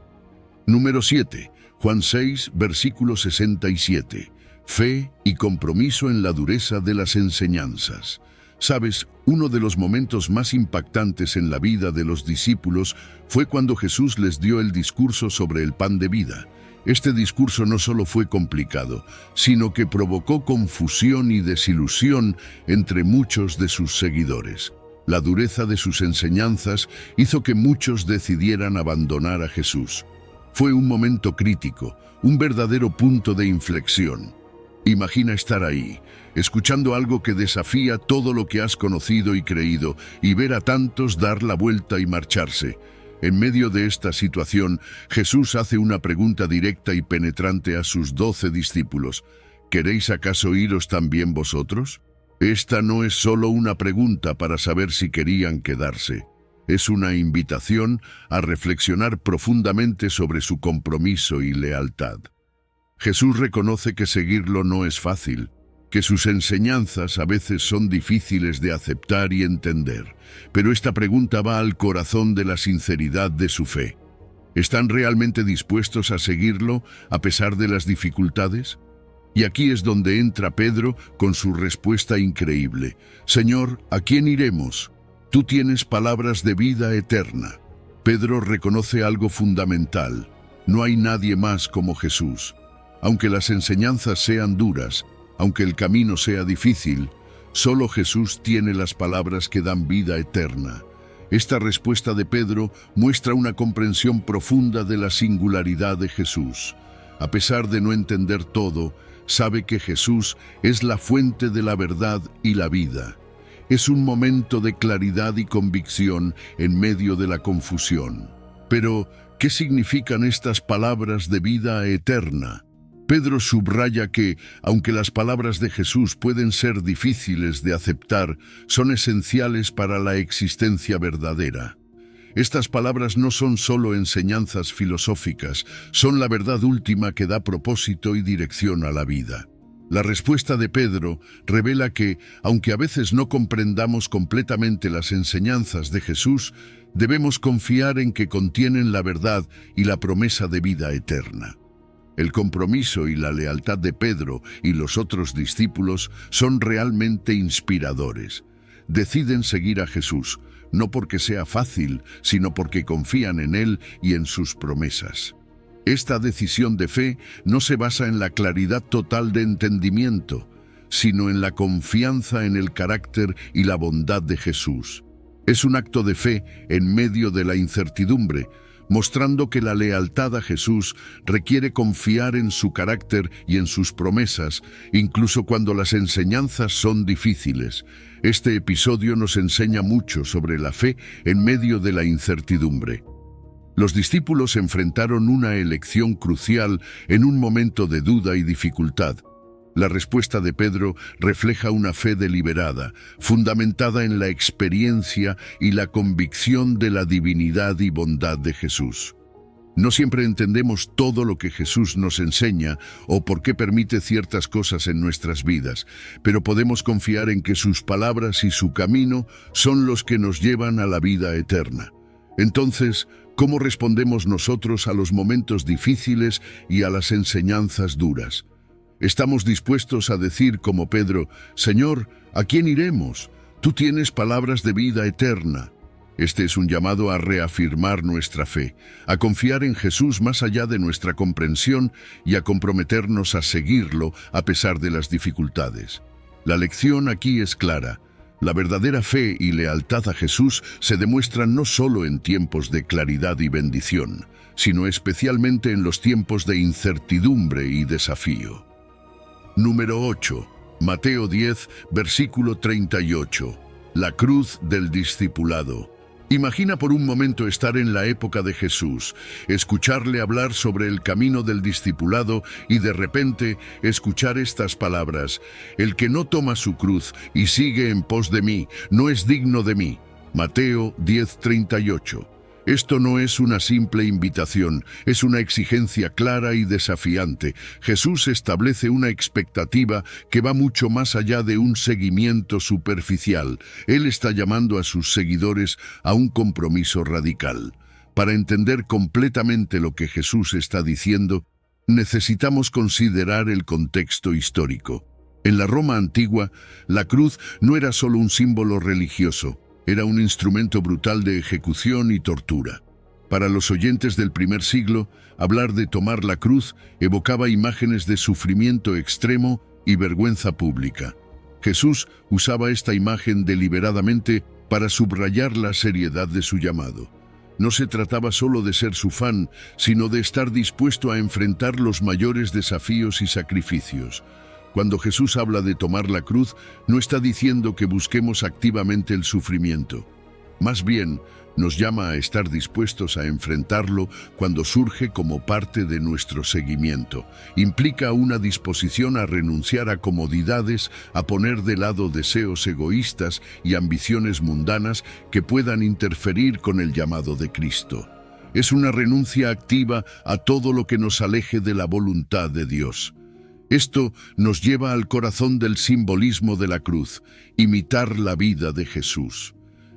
S1: Número 7. Juan 6, versículo 67. Fe y compromiso en la dureza de las enseñanzas. Sabes, uno de los momentos más impactantes en la vida de los discípulos fue cuando Jesús les dio el discurso sobre el pan de vida. Este discurso no solo fue complicado, sino que provocó confusión y desilusión entre muchos de sus seguidores. La dureza de sus enseñanzas hizo que muchos decidieran abandonar a Jesús. Fue un momento crítico, un verdadero punto de inflexión. Imagina estar ahí, escuchando algo que desafía todo lo que has conocido y creído, y ver a tantos dar la vuelta y marcharse. En medio de esta situación, Jesús hace una pregunta directa y penetrante a sus 12 discípulos. ¿Queréis acaso iros también vosotros? Esta no es solo una pregunta para saber si querían quedarse. Es una invitación a reflexionar profundamente sobre su compromiso y lealtad. Jesús reconoce que seguirlo no es fácil, que sus enseñanzas a veces son difíciles de aceptar y entender, pero esta pregunta va al corazón de la sinceridad de su fe. ¿Están realmente dispuestos a seguirlo a pesar de las dificultades? Y aquí es donde entra Pedro con su respuesta increíble. Señor, ¿a quién iremos? Tú tienes palabras de vida eterna. Pedro reconoce algo fundamental. No hay nadie más como Jesús. Aunque las enseñanzas sean duras, aunque el camino sea difícil, solo Jesús tiene las palabras que dan vida eterna. Esta respuesta de Pedro muestra una comprensión profunda de la singularidad de Jesús. A pesar de no entender todo, sabe que Jesús es la fuente de la verdad y la vida. Es un momento de claridad y convicción en medio de la confusión. Pero, ¿qué significan estas palabras de vida eterna? Pedro subraya que, aunque las palabras de Jesús pueden ser difíciles de aceptar, son esenciales para la existencia verdadera. Estas palabras no son solo enseñanzas filosóficas, son la verdad última que da propósito y dirección a la vida. La respuesta de Pedro revela que, aunque a veces no comprendamos completamente las enseñanzas de Jesús, debemos confiar en que contienen la verdad y la promesa de vida eterna. El compromiso y la lealtad de Pedro y los otros discípulos son realmente inspiradores. Deciden seguir a Jesús, no porque sea fácil, sino porque confían en Él y en sus promesas. Esta decisión de fe no se basa en la claridad total de entendimiento, sino en la confianza en el carácter y la bondad de Jesús. Es un acto de fe en medio de la incertidumbre, mostrando que la lealtad a Jesús requiere confiar en su carácter y en sus promesas, incluso cuando las enseñanzas son difíciles. Este episodio nos enseña mucho sobre la fe en medio de la incertidumbre. Los discípulos enfrentaron una elección crucial en un momento de duda y dificultad. La respuesta de Pedro refleja una fe deliberada, fundamentada en la experiencia y la convicción de la divinidad y bondad de Jesús. No siempre entendemos todo lo que Jesús nos enseña o por qué permite ciertas cosas en nuestras vidas, pero podemos confiar en que sus palabras y su camino son los que nos llevan a la vida eterna. Entonces, ¿cómo respondemos nosotros a los momentos difíciles y a las enseñanzas duras? ¿Estamos dispuestos a decir como Pedro, Señor, ¿a quién iremos? Tú tienes palabras de vida eterna. Este es un llamado a reafirmar nuestra fe, a confiar en Jesús más allá de nuestra comprensión y a comprometernos a seguirlo a pesar de las dificultades. La lección aquí es clara. La verdadera fe y lealtad a Jesús se demuestran no solo en tiempos de claridad y bendición, sino especialmente en los tiempos de incertidumbre y desafío. Número 8. Mateo 10, versículo 38. La cruz del discipulado. Imagina por un momento estar en la época de Jesús, escucharle hablar sobre el camino del discipulado y de repente escuchar estas palabras: el que no toma su cruz y sigue en pos de mí, no es digno de mí. Mateo 10:38. Esto no es una simple invitación, es una exigencia clara y desafiante. Jesús establece una expectativa que va mucho más allá de un seguimiento superficial. Él está llamando a sus seguidores a un compromiso radical. Para entender completamente lo que Jesús está diciendo, necesitamos considerar el contexto histórico. En la Roma antigua, la cruz no era solo un símbolo religioso. Era un instrumento brutal de ejecución y tortura. Para los oyentes del primer siglo, hablar de tomar la cruz evocaba imágenes de sufrimiento extremo y vergüenza pública. Jesús usaba esta imagen deliberadamente para subrayar la seriedad de su llamado. No se trataba solo de ser su fan, sino de estar dispuesto a enfrentar los mayores desafíos y sacrificios. Cuando Jesús habla de tomar la cruz, no está diciendo que busquemos activamente el sufrimiento. Más bien, nos llama a estar dispuestos a enfrentarlo cuando surge como parte de nuestro seguimiento. Implica una disposición a renunciar a comodidades, a poner de lado deseos egoístas y ambiciones mundanas que puedan interferir con el llamado de Cristo. Es una renuncia activa a todo lo que nos aleje de la voluntad de Dios. Esto nos lleva al corazón del simbolismo de la cruz, imitar la vida de Jesús.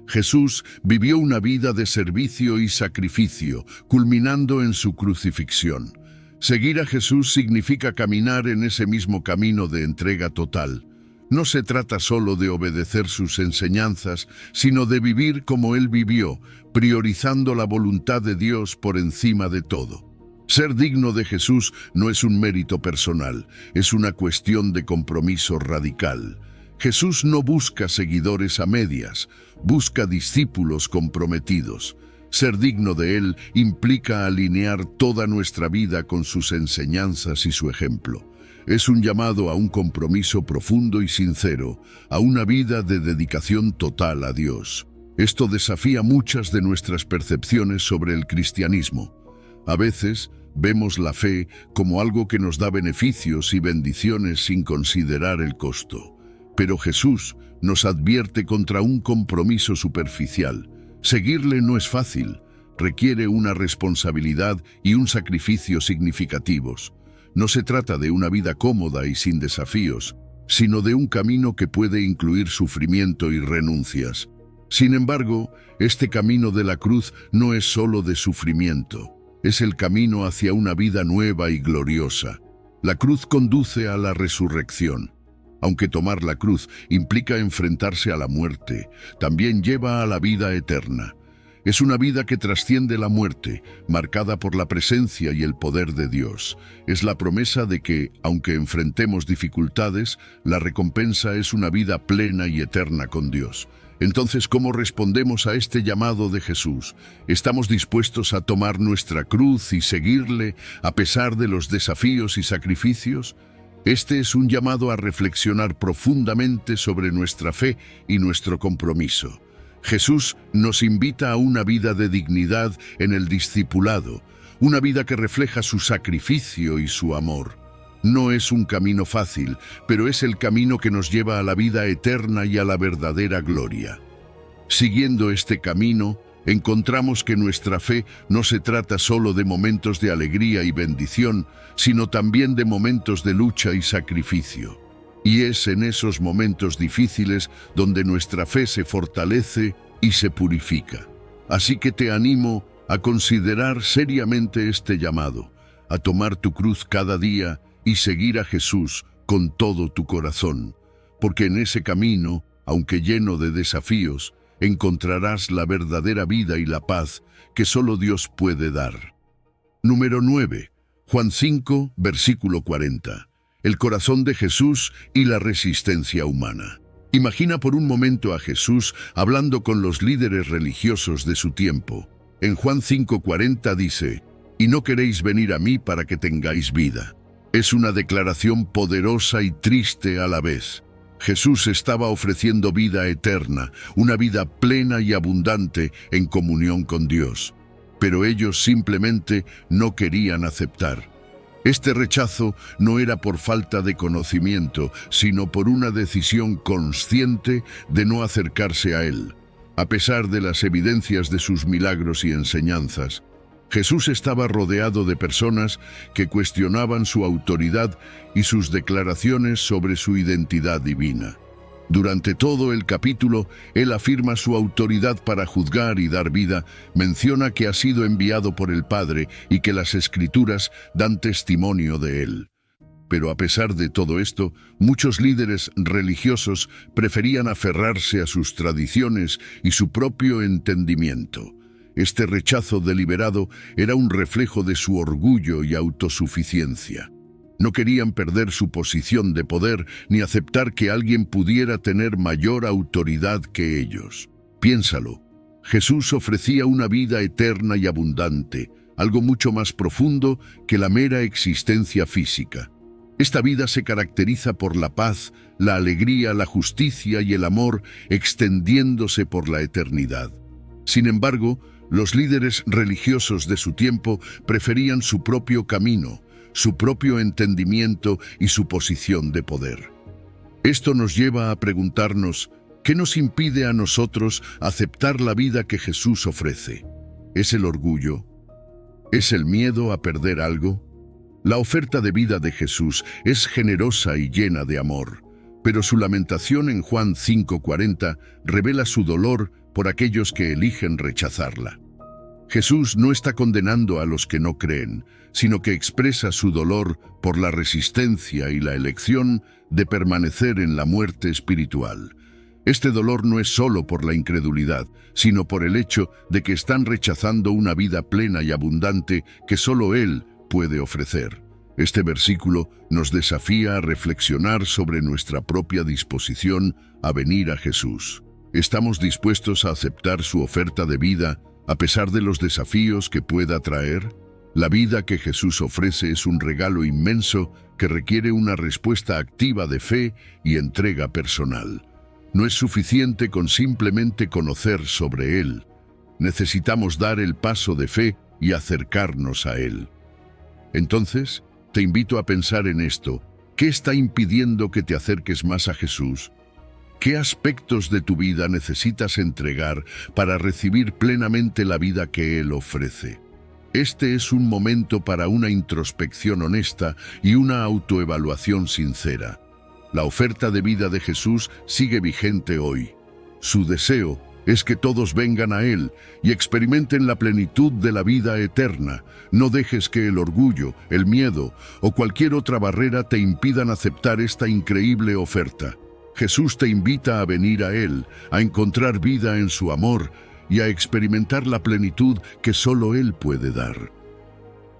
S1: Jesús vivió una vida de servicio y sacrificio, culminando en su crucifixión. Seguir a Jesús significa caminar en ese mismo camino de entrega total. No se trata solo de obedecer sus enseñanzas, sino de vivir como Él vivió, priorizando la voluntad de Dios por encima de todo. Ser digno de Jesús no es un mérito personal, es una cuestión de compromiso radical. Jesús no busca seguidores a medias, busca discípulos comprometidos. Ser digno de Él implica alinear toda nuestra vida con sus enseñanzas y su ejemplo. Es un llamado a un compromiso profundo y sincero, a una vida de dedicación total a Dios. Esto desafía muchas de nuestras percepciones sobre el cristianismo. A veces vemos la fe como algo que nos da beneficios y bendiciones sin considerar el costo. Pero Jesús nos advierte contra un compromiso superficial. Seguirle no es fácil, requiere una responsabilidad y un sacrificio significativos. No se trata de una vida cómoda y sin desafíos, sino de un camino que puede incluir sufrimiento y renuncias. Sin embargo, este camino de la cruz no es solo de sufrimiento, es el camino hacia una vida nueva y gloriosa. La cruz conduce a la resurrección. Aunque tomar la cruz implica enfrentarse a la muerte, también lleva a la vida eterna. Es una vida que trasciende la muerte, marcada por la presencia y el poder de Dios. Es la promesa de que, aunque enfrentemos dificultades, la recompensa es una vida plena y eterna con Dios. Entonces, ¿cómo respondemos a este llamado de Jesús? ¿Estamos dispuestos a tomar nuestra cruz y seguirle a pesar de los desafíos y sacrificios? Este es un llamado a reflexionar profundamente sobre nuestra fe y nuestro compromiso. Jesús nos invita a una vida de dignidad en el discipulado, una vida que refleja su sacrificio y su amor. No es un camino fácil, pero es el camino que nos lleva a la vida eterna y a la verdadera gloria. Siguiendo este camino, encontramos que nuestra fe no se trata solo de momentos de alegría y bendición, sino también de momentos de lucha y sacrificio. Y es en esos momentos difíciles donde nuestra fe se fortalece y se purifica. Así que te animo a considerar seriamente este llamado, a tomar tu cruz cada día y seguir a Jesús con todo tu corazón, porque en ese camino, aunque lleno de desafíos, encontrarás la verdadera vida y la paz que solo Dios puede dar. Número 9. Juan 5, versículo 40. El corazón de Jesús y la resistencia humana. Imagina por un momento a Jesús hablando con los líderes religiosos de su tiempo. En Juan 5:40 dice, «Y no queréis venir a mí para que tengáis vida». Es una declaración poderosa y triste a la vez. Jesús estaba ofreciendo vida eterna, una vida plena y abundante en comunión con Dios. Pero ellos simplemente no querían aceptar. Este rechazo no era por falta de conocimiento, sino por una decisión consciente de no acercarse a Él. A pesar de las evidencias de sus milagros y enseñanzas, Jesús estaba rodeado de personas que cuestionaban su autoridad y sus declaraciones sobre su identidad divina. Durante todo el capítulo, Él afirma su autoridad para juzgar y dar vida, menciona que ha sido enviado por el Padre y que las Escrituras dan testimonio de Él. Pero a pesar de todo esto, muchos líderes religiosos preferían aferrarse a sus tradiciones y su propio entendimiento. Este rechazo deliberado era un reflejo de su orgullo y autosuficiencia. No querían perder su posición de poder ni aceptar que alguien pudiera tener mayor autoridad que ellos. Piénsalo, Jesús ofrecía una vida eterna y abundante, algo mucho más profundo que la mera existencia física. Esta vida se caracteriza por la paz, la alegría, la justicia y el amor extendiéndose por la eternidad. Sin embargo, los líderes religiosos de su tiempo preferían su propio camino, su propio entendimiento y su posición de poder. Esto nos lleva a preguntarnos, ¿qué nos impide a nosotros aceptar la vida que Jesús ofrece? ¿Es el orgullo? ¿Es el miedo a perder algo? La oferta de vida de Jesús es generosa y llena de amor, pero su lamentación en Juan 5:40 revela su dolor por aquellos que eligen rechazarla. Jesús no está condenando a los que no creen, sino que expresa su dolor por la resistencia y la elección de permanecer en la muerte espiritual. Este dolor no es solo por la incredulidad, sino por el hecho de que están rechazando una vida plena y abundante que solo Él puede ofrecer. Este versículo nos desafía a reflexionar sobre nuestra propia disposición a venir a Jesús. ¿Estamos dispuestos a aceptar su oferta de vida a pesar de los desafíos que pueda traer? La vida que Jesús ofrece es un regalo inmenso que requiere una respuesta activa de fe y entrega personal. No es suficiente con simplemente conocer sobre Él. Necesitamos dar el paso de fe y acercarnos a Él. Entonces, te invito a pensar en esto. ¿Qué está impidiendo que te acerques más a Jesús? ¿Qué aspectos de tu vida necesitas entregar para recibir plenamente la vida que Él ofrece? Este es un momento para una introspección honesta y una autoevaluación sincera. La oferta de vida de Jesús sigue vigente hoy. Su deseo es que todos vengan a Él y experimenten la plenitud de la vida eterna. No dejes que el orgullo, el miedo o cualquier otra barrera te impidan aceptar esta increíble oferta. Jesús te invita a venir a Él, a encontrar vida en su amor y a experimentar la plenitud que solo Él puede dar.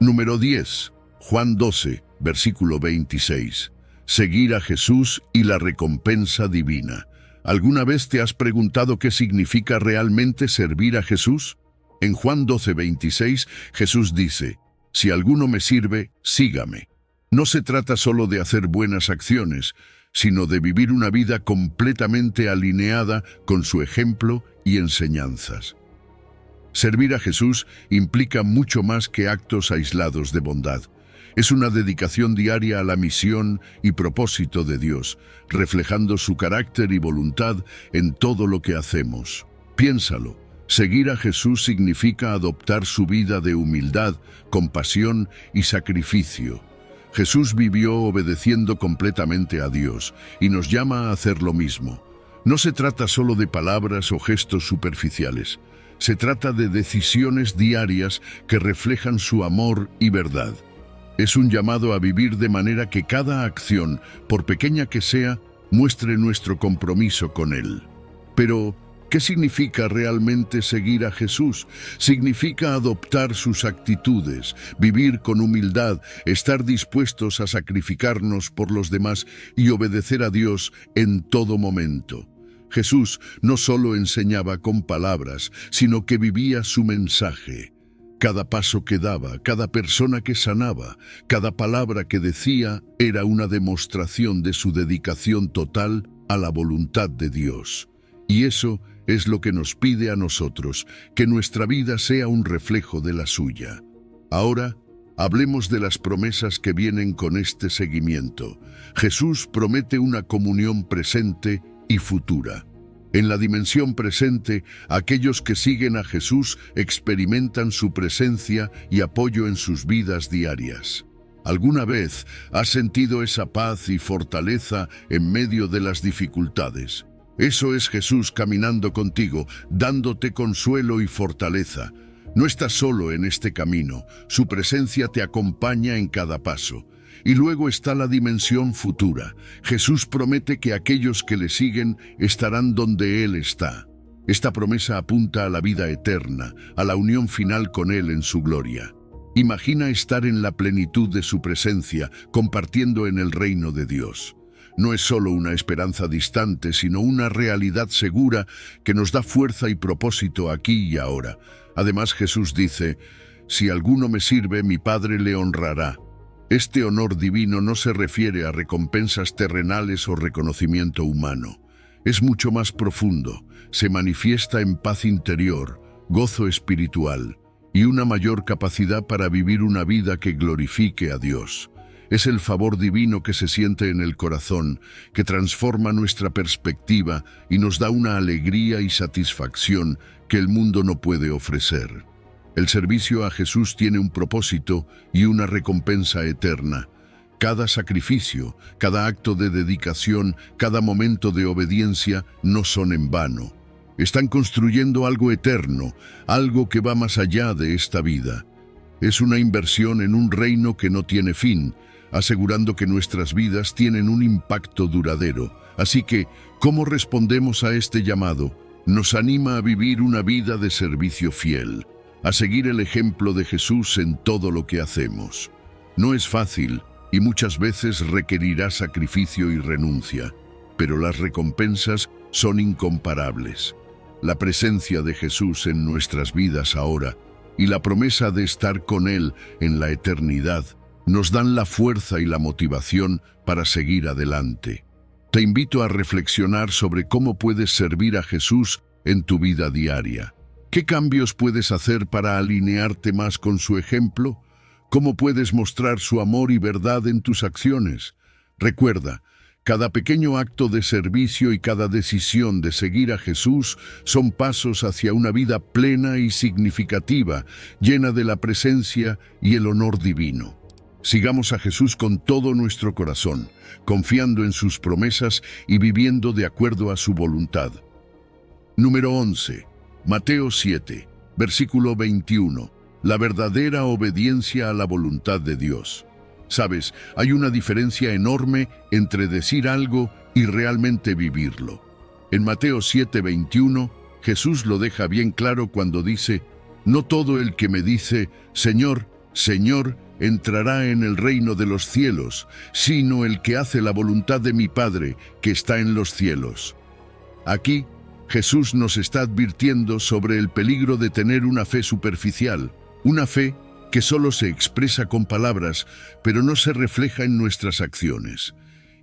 S1: Número 10. Juan 12, versículo 26. Seguir a Jesús y la recompensa divina. ¿Alguna vez te has preguntado qué significa realmente servir a Jesús? En Juan 12, 26, Jesús dice, «Si alguno me sirve, sígame». No se trata solo de hacer buenas acciones, sino de vivir una vida completamente alineada con su ejemplo y enseñanzas. Servir a Jesús implica mucho más que actos aislados de bondad. Es una dedicación diaria a la misión y propósito de Dios, reflejando su carácter y voluntad en todo lo que hacemos. Piénsalo, seguir a Jesús significa adoptar su vida de humildad, compasión y sacrificio. Jesús vivió obedeciendo completamente a Dios y nos llama a hacer lo mismo. No se trata solo de palabras o gestos superficiales. Se trata de decisiones diarias que reflejan su amor y verdad. Es un llamado a vivir de manera que cada acción, por pequeña que sea, muestre nuestro compromiso con Él. Pero, ¿qué significa realmente seguir a Jesús? Significa adoptar sus actitudes, vivir con humildad, estar dispuestos a sacrificarnos por los demás y obedecer a Dios en todo momento. Jesús no solo enseñaba con palabras, sino que vivía su mensaje. Cada paso que daba, cada persona que sanaba, cada palabra que decía era una demostración de su dedicación total a la voluntad de Dios. Y eso es lo que nos pide a nosotros, que nuestra vida sea un reflejo de la suya. Ahora, hablemos de las promesas que vienen con este seguimiento. Jesús promete una comunión presente y futura. En la dimensión presente, aquellos que siguen a Jesús experimentan su presencia y apoyo en sus vidas diarias. ¿Alguna vez has sentido esa paz y fortaleza en medio de las dificultades? Eso es Jesús caminando contigo, dándote consuelo y fortaleza. No estás solo en este camino, su presencia te acompaña en cada paso. Y luego está la dimensión futura. Jesús promete que aquellos que le siguen estarán donde Él está. Esta promesa apunta a la vida eterna, a la unión final con Él en su gloria. Imagina estar en la plenitud de su presencia, compartiendo en el reino de Dios. No es solo una esperanza distante, sino una realidad segura que nos da fuerza y propósito aquí y ahora. Además, Jesús dice, «Si alguno me sirve, mi Padre le honrará». Este honor divino no se refiere a recompensas terrenales o reconocimiento humano. Es mucho más profundo, se manifiesta en paz interior, gozo espiritual y una mayor capacidad para vivir una vida que glorifique a Dios. Es el favor divino que se siente en el corazón, que transforma nuestra perspectiva y nos da una alegría y satisfacción que el mundo no puede ofrecer. El servicio a Jesús tiene un propósito y una recompensa eterna. Cada sacrificio, cada acto de dedicación, cada momento de obediencia no son en vano. Están construyendo algo eterno, algo que va más allá de esta vida. Es una inversión en un reino que no tiene fin, asegurando que nuestras vidas tienen un impacto duradero. Así que, ¿cómo respondemos a este llamado? Nos anima a vivir una vida de servicio fiel, a seguir el ejemplo de Jesús en todo lo que hacemos. No es fácil y muchas veces requerirá sacrificio y renuncia, pero las recompensas son incomparables. La presencia de Jesús en nuestras vidas ahora y la promesa de estar con Él en la eternidad nos dan la fuerza y la motivación para seguir adelante. Te invito a reflexionar sobre cómo puedes servir a Jesús en tu vida diaria. ¿Qué cambios puedes hacer para alinearte más con su ejemplo? ¿Cómo puedes mostrar su amor y verdad en tus acciones? Recuerda, cada pequeño acto de servicio y cada decisión de seguir a Jesús son pasos hacia una vida plena y significativa, llena de la presencia y el honor divino. Sigamos a Jesús con todo nuestro corazón, confiando en sus promesas y viviendo de acuerdo a su voluntad. Número 11. Mateo 7, versículo 21. La verdadera obediencia a la voluntad de Dios. Sabes, hay una diferencia enorme entre decir algo y realmente vivirlo. En Mateo 7:21, Jesús lo deja bien claro cuando dice: «No todo el que me dice, Señor, Señor, entrará en el reino de los cielos, sino el que hace la voluntad de mi Padre, que está en los cielos». Aquí, Jesús nos está advirtiendo sobre el peligro de tener una fe superficial, una fe que solo se expresa con palabras, pero no se refleja en nuestras acciones.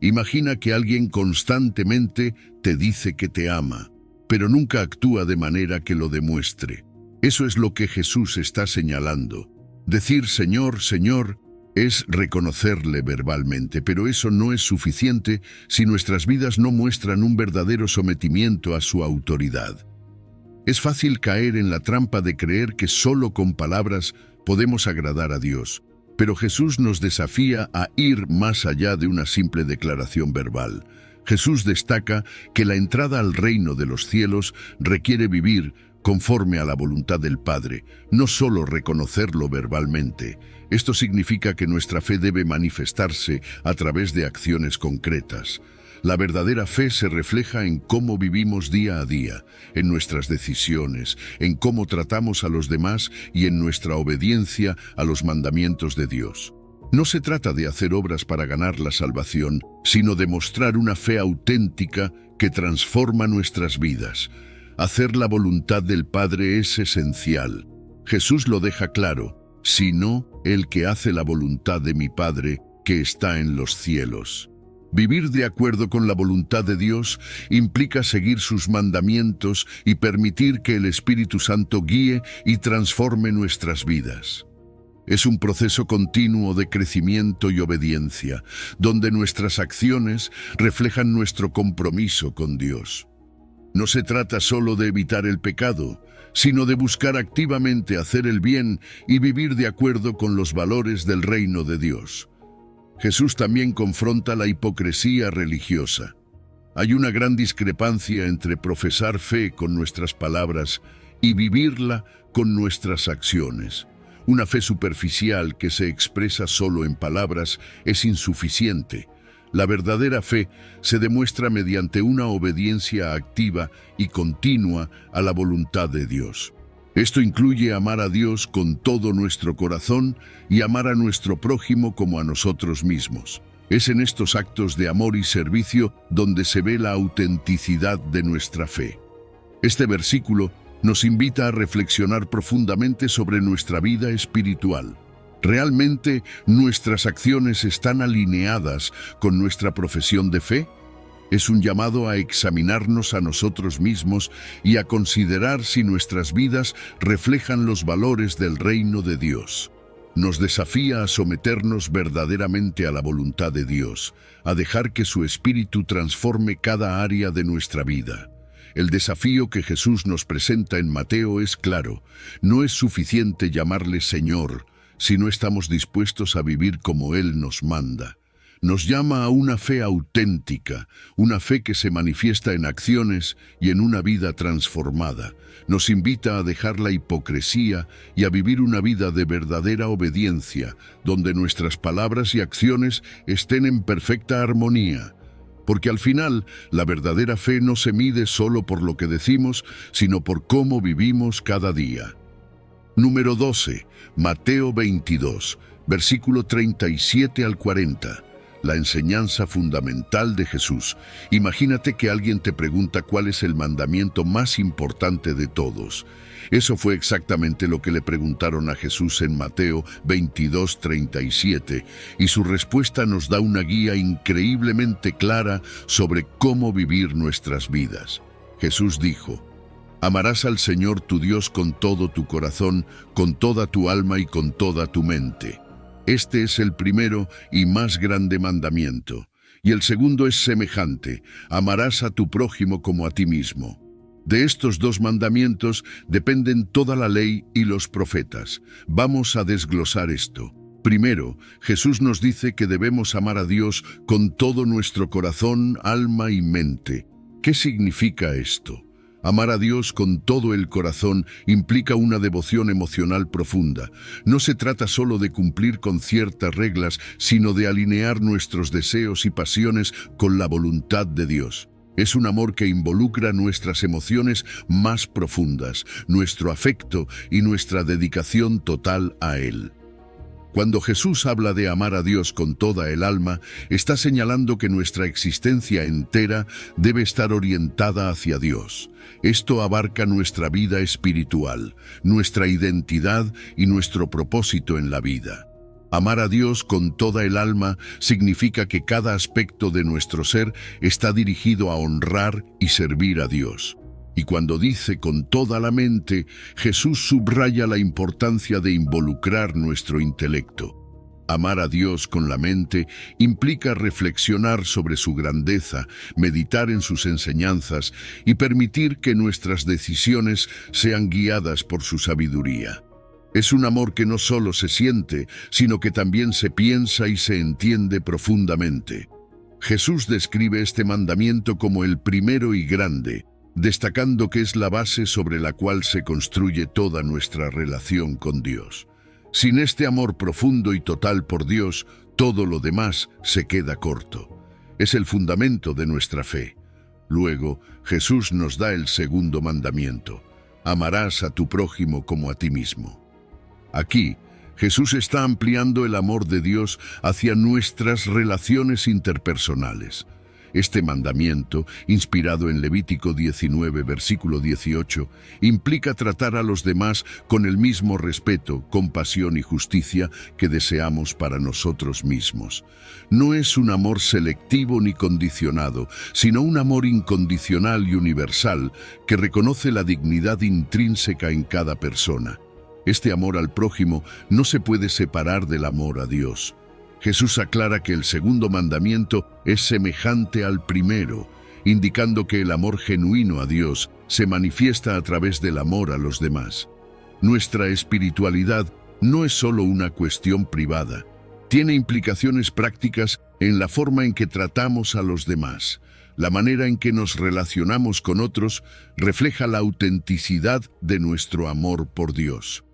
S1: Imagina que alguien constantemente te dice que te ama, pero nunca actúa de manera que lo demuestre. Eso es lo que Jesús está señalando. Decir Señor, Señor es reconocerle verbalmente, pero eso no es suficiente si nuestras vidas no muestran un verdadero sometimiento a su autoridad. Es fácil caer en la trampa de creer que solo con palabras podemos agradar a Dios, pero Jesús nos desafía a ir más allá de una simple declaración verbal. Jesús destaca que la entrada al reino de los cielos requiere vivir conforme a la voluntad del Padre, no solo reconocerlo verbalmente. Esto significa que nuestra fe debe manifestarse a través de acciones concretas. La verdadera fe se refleja en cómo vivimos día a día, en nuestras decisiones, en cómo tratamos a los demás y en nuestra obediencia a los mandamientos de Dios. No se trata de hacer obras para ganar la salvación, sino de mostrar una fe auténtica que transforma nuestras vidas. Hacer la voluntad del Padre es esencial. Jesús lo deja claro: sino el que hace la voluntad de mi Padre que está en los cielos. Vivir de acuerdo con la voluntad de Dios implica seguir sus mandamientos y permitir que el Espíritu Santo guíe y transforme nuestras vidas. Es un proceso continuo de crecimiento y obediencia, donde nuestras acciones reflejan nuestro compromiso con Dios. No se trata solo de evitar el pecado, sino de buscar activamente hacer el bien y vivir de acuerdo con los valores del reino de Dios. Jesús también confronta la hipocresía religiosa. Hay una gran discrepancia entre profesar fe con nuestras palabras y vivirla con nuestras acciones. Una fe superficial que se expresa solo en palabras es insuficiente. La verdadera fe se demuestra mediante una obediencia activa y continua a la voluntad de Dios. Esto incluye amar a Dios con todo nuestro corazón y amar a nuestro prójimo como a nosotros mismos. Es en estos actos de amor y servicio donde se ve la autenticidad de nuestra fe. Este versículo nos invita a reflexionar profundamente sobre nuestra vida espiritual. ¿Realmente nuestras acciones están alineadas con nuestra profesión de fe? Es un llamado a examinarnos a nosotros mismos y a considerar si nuestras vidas reflejan los valores del reino de Dios. Nos desafía a someternos verdaderamente a la voluntad de Dios, a dejar que su Espíritu transforme cada área de nuestra vida. El desafío que Jesús nos presenta en Mateo es claro: no es suficiente llamarle Señor, si no estamos dispuestos a vivir como Él nos manda. Nos llama a una fe auténtica, una fe que se manifiesta en acciones y en una vida transformada. Nos invita a dejar la hipocresía y a vivir una vida de verdadera obediencia, donde nuestras palabras y acciones estén en perfecta armonía. Porque al final, la verdadera fe no se mide solo por lo que decimos, sino por cómo vivimos cada día. Número 12. Mateo 22, versículo 37 al 40. la enseñanza fundamental de Jesús. Imagínate que alguien te pregunta cuál es el mandamiento más importante de todos. Eso fue exactamente lo que le preguntaron a Jesús en Mateo 22:37, y su respuesta nos da una guía increíblemente clara sobre cómo vivir nuestras vidas. Jesús dijo: amarás al Señor tu Dios con todo tu corazón, con toda tu alma y con toda tu mente. Este es el primero y más grande mandamiento. Y el segundo es semejante: amarás a tu prójimo como a ti mismo. De estos dos mandamientos dependen toda la ley y los profetas. Vamos a desglosar esto. Primero, Jesús nos dice que debemos amar a Dios con todo nuestro corazón, alma y mente. ¿Qué significa esto? Amar a Dios con todo el corazón implica una devoción emocional profunda. No se trata solo de cumplir con ciertas reglas, sino de alinear nuestros deseos y pasiones con la voluntad de Dios. Es un amor que involucra nuestras emociones más profundas, nuestro afecto y nuestra dedicación total a Él. Cuando Jesús habla de amar a Dios con toda el alma, está señalando que nuestra existencia entera debe estar orientada hacia Dios. Esto abarca nuestra vida espiritual, nuestra identidad y nuestro propósito en la vida. Amar a Dios con toda el alma significa que cada aspecto de nuestro ser está dirigido a honrar y servir a Dios. Y cuando dice con toda la mente, Jesús subraya la importancia de involucrar nuestro intelecto. Amar a Dios con la mente implica reflexionar sobre su grandeza, meditar en sus enseñanzas y permitir que nuestras decisiones sean guiadas por su sabiduría. Es un amor que no solo se siente, sino que también se piensa y se entiende profundamente. Jesús describe este mandamiento como el primero y grande, destacando que es la base sobre la cual se construye toda nuestra relación con Dios. Sin este amor profundo y total por Dios, todo lo demás se queda corto. Es el fundamento de nuestra fe. Luego, Jesús nos da el segundo mandamiento: amarás a tu prójimo como a ti mismo. Aquí, Jesús está ampliando el amor de Dios hacia nuestras relaciones interpersonales. Este mandamiento, inspirado en Levítico 19, versículo 18, implica tratar a los demás con el mismo respeto, compasión y justicia que deseamos para nosotros mismos. No es un amor selectivo ni condicionado, sino un amor incondicional y universal que reconoce la dignidad intrínseca en cada persona. Este amor al prójimo no se puede separar del amor a Dios. Jesús aclara que el segundo mandamiento es semejante al primero, indicando que el amor genuino a Dios se manifiesta a través del amor a los demás. Nuestra espiritualidad no es solo una cuestión privada, tiene implicaciones prácticas en la forma en que tratamos a los demás. La manera en que nos relacionamos con otros refleja la autenticidad de nuestro amor por Dios.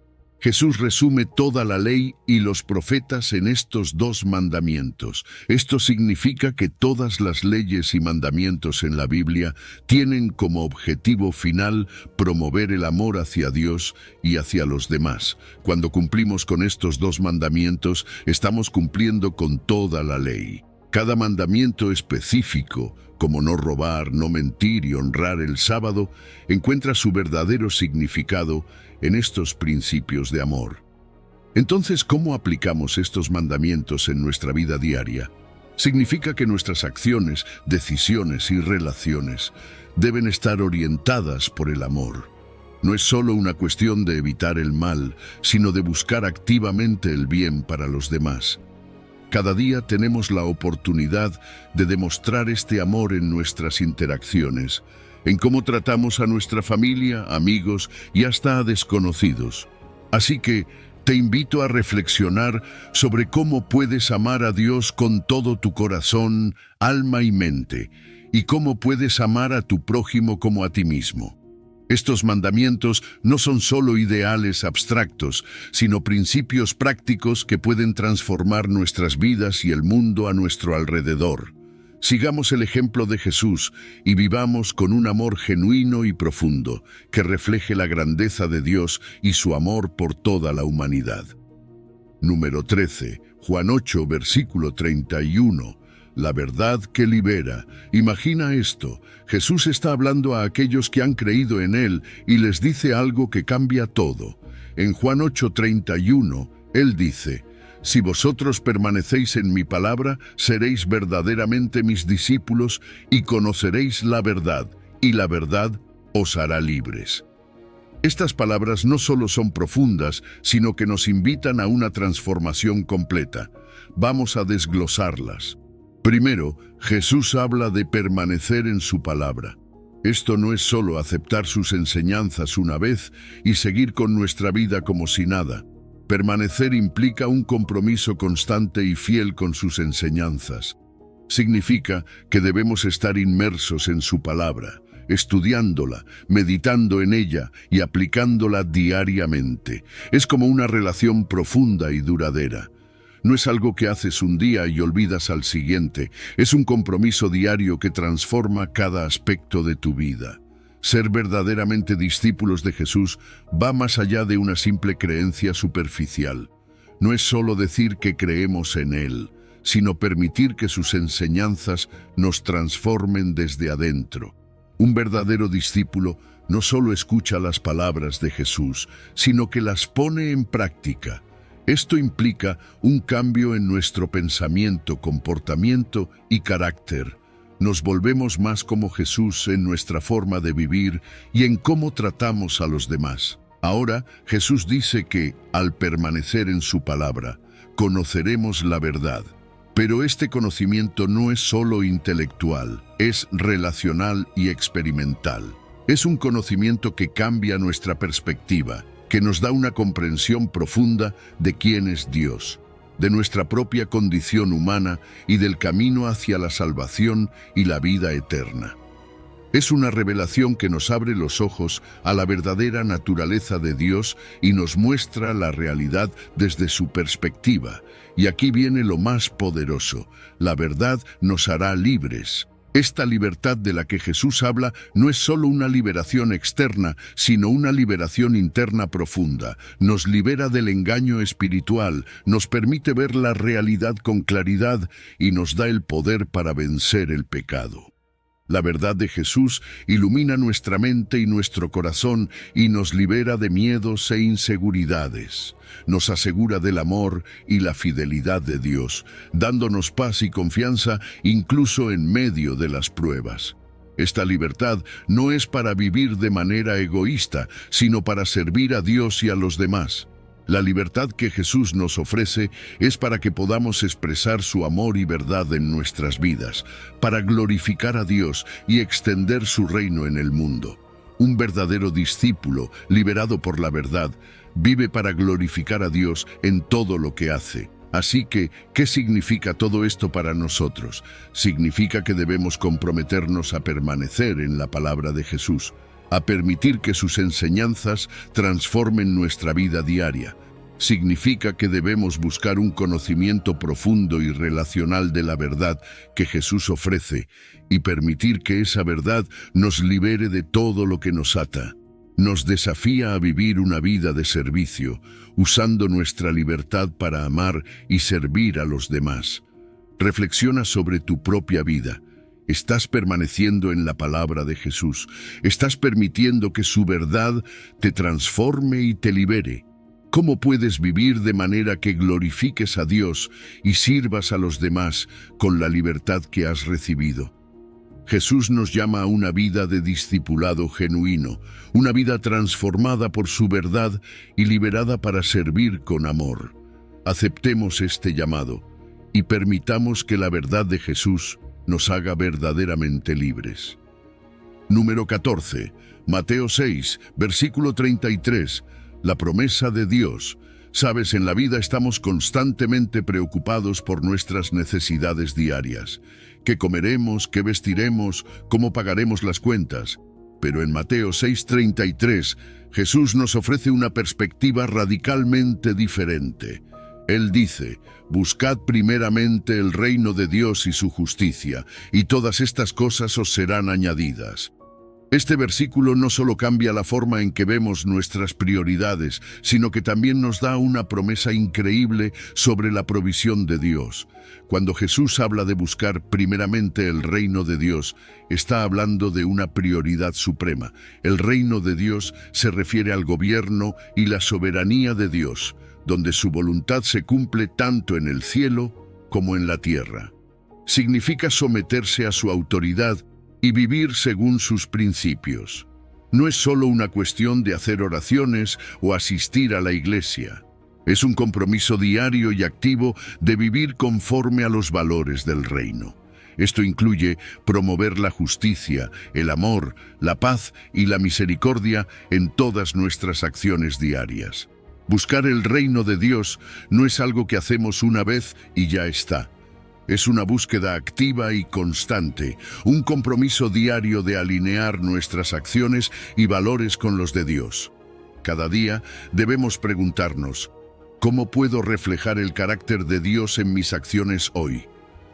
S1: Jesús resume toda la ley y los profetas en estos dos mandamientos. Esto significa que todas las leyes y mandamientos en la Biblia tienen como objetivo final promover el amor hacia Dios y hacia los demás. Cuando cumplimos con estos dos mandamientos, estamos cumpliendo con toda la ley. Cada mandamiento específico, como no robar, no mentir y honrar el sábado, encuentra su verdadero significado en estos principios de amor. Entonces, ¿cómo aplicamos estos mandamientos en nuestra vida diaria? Significa que nuestras acciones, decisiones y relaciones deben estar orientadas por el amor. No es solo una cuestión de evitar el mal, sino de buscar activamente el bien para los demás. Cada día tenemos la oportunidad de demostrar este amor en nuestras interacciones, en cómo tratamos a nuestra familia, amigos y hasta a desconocidos. Así que te invito a reflexionar sobre cómo puedes amar a Dios con todo tu corazón, alma y mente, y cómo puedes amar a tu prójimo como a ti mismo. Estos mandamientos no son solo ideales abstractos, sino principios prácticos que pueden transformar nuestras vidas y el mundo a nuestro alrededor. Sigamos el ejemplo de Jesús y vivamos con un amor genuino y profundo que refleje la grandeza de Dios y su amor por toda la humanidad. Número 13. Juan 8, versículo 31. La verdad que libera. Imagina esto. Jesús está hablando a aquellos que han creído en Él y les dice algo que cambia todo. En Juan 8:31, Él dice: si vosotros permanecéis en mi palabra, seréis verdaderamente mis discípulos y conoceréis la verdad, y la verdad os hará libres. Estas palabras no solo son profundas, sino que nos invitan a una transformación completa. Vamos a desglosarlas. Primero, Jesús habla de permanecer en su palabra. Esto no es solo aceptar sus enseñanzas una vez y seguir con nuestra vida como si nada. Permanecer implica un compromiso constante y fiel con sus enseñanzas. Significa que debemos estar inmersos en su palabra, estudiándola, meditando en ella y aplicándola diariamente. Es como una relación profunda y duradera. No es algo que haces un día y olvidas al siguiente. Es un compromiso diario que transforma cada aspecto de tu vida. Ser verdaderamente discípulos de Jesús va más allá de una simple creencia superficial. No es solo decir que creemos en Él, sino permitir que sus enseñanzas nos transformen desde adentro. Un verdadero discípulo no solo escucha las palabras de Jesús, sino que las pone en práctica. Esto implica un cambio en nuestro pensamiento, comportamiento y carácter. Nos volvemos más como Jesús en nuestra forma de vivir y en cómo tratamos a los demás. Ahora, Jesús dice que, al permanecer en su palabra, conoceremos la verdad. Pero este conocimiento no es solo intelectual, es relacional y experimental. Es un conocimiento que cambia nuestra perspectiva, que nos da una comprensión profunda de quién es Dios, de nuestra propia condición humana y del camino hacia la salvación y la vida eterna. Es una revelación que nos abre los ojos a la verdadera naturaleza de Dios y nos muestra la realidad desde su perspectiva. Y aquí viene lo más poderoso: la verdad nos hará libres. Esta libertad de la que Jesús habla no es solo una liberación externa, sino una liberación interna profunda. Nos libera del engaño espiritual, nos permite ver la realidad con claridad y nos da el poder para vencer el pecado. La verdad de Jesús ilumina nuestra mente y nuestro corazón y nos libera de miedos e inseguridades. Nos asegura del amor y la fidelidad de Dios, dándonos paz y confianza incluso en medio de las pruebas. Esta libertad no es para vivir de manera egoísta, sino para servir a Dios y a los demás. La libertad que Jesús nos ofrece es para que podamos expresar su amor y verdad en nuestras vidas, para glorificar a Dios y extender su reino en el mundo. Un verdadero discípulo, liberado por la verdad, vive para glorificar a Dios en todo lo que hace. Así que, ¿qué significa todo esto para nosotros? Significa que debemos comprometernos a permanecer en la palabra de Jesús, a permitir que sus enseñanzas transformen nuestra vida diaria. Significa que debemos buscar un conocimiento profundo y relacional de la verdad que Jesús ofrece y permitir que esa verdad nos libere de todo lo que nos ata. Nos desafía a vivir una vida de servicio, usando nuestra libertad para amar y servir a los demás. Reflexiona sobre tu propia vida. ¿Estás permaneciendo en la palabra de Jesús? ¿Estás permitiendo que su verdad te transforme y te libere? ¿Cómo puedes vivir de manera que glorifiques a Dios y sirvas a los demás con la libertad que has recibido? Jesús nos llama a una vida de discipulado genuino, una vida transformada por su verdad y liberada para servir con amor. Aceptemos este llamado y permitamos que la verdad de Jesús nos haga verdaderamente libres. Número 14. Mateo 6, versículo 33. La promesa de Dios. Sabes, en la vida estamos constantemente preocupados por nuestras necesidades diarias. ¿Qué comeremos? ¿Qué vestiremos? ¿Cómo pagaremos las cuentas? Pero en Mateo 6:33, Jesús nos ofrece una perspectiva radicalmente diferente. Él dice: buscad primeramente el reino de Dios y su justicia, y todas estas cosas os serán añadidas. Este versículo no solo cambia la forma en que vemos nuestras prioridades, sino que también nos da una promesa increíble sobre la provisión de Dios. Cuando Jesús habla de buscar primeramente el reino de Dios, está hablando de una prioridad suprema. El reino de Dios se refiere al gobierno y la soberanía de Dios, donde su voluntad se cumple tanto en el cielo como en la tierra. Significa someterse a su autoridad y vivir según sus principios. No es solo una cuestión de hacer oraciones o asistir a la iglesia. Es un compromiso diario y activo de vivir conforme a los valores del reino. Esto incluye promover la justicia, el amor, la paz y la misericordia en todas nuestras acciones diarias. Buscar el reino de Dios no es algo que hacemos una vez y ya está. Es una búsqueda activa y constante, un compromiso diario de alinear nuestras acciones y valores con los de Dios. Cada día debemos preguntarnos, ¿cómo puedo reflejar el carácter de Dios en mis acciones hoy?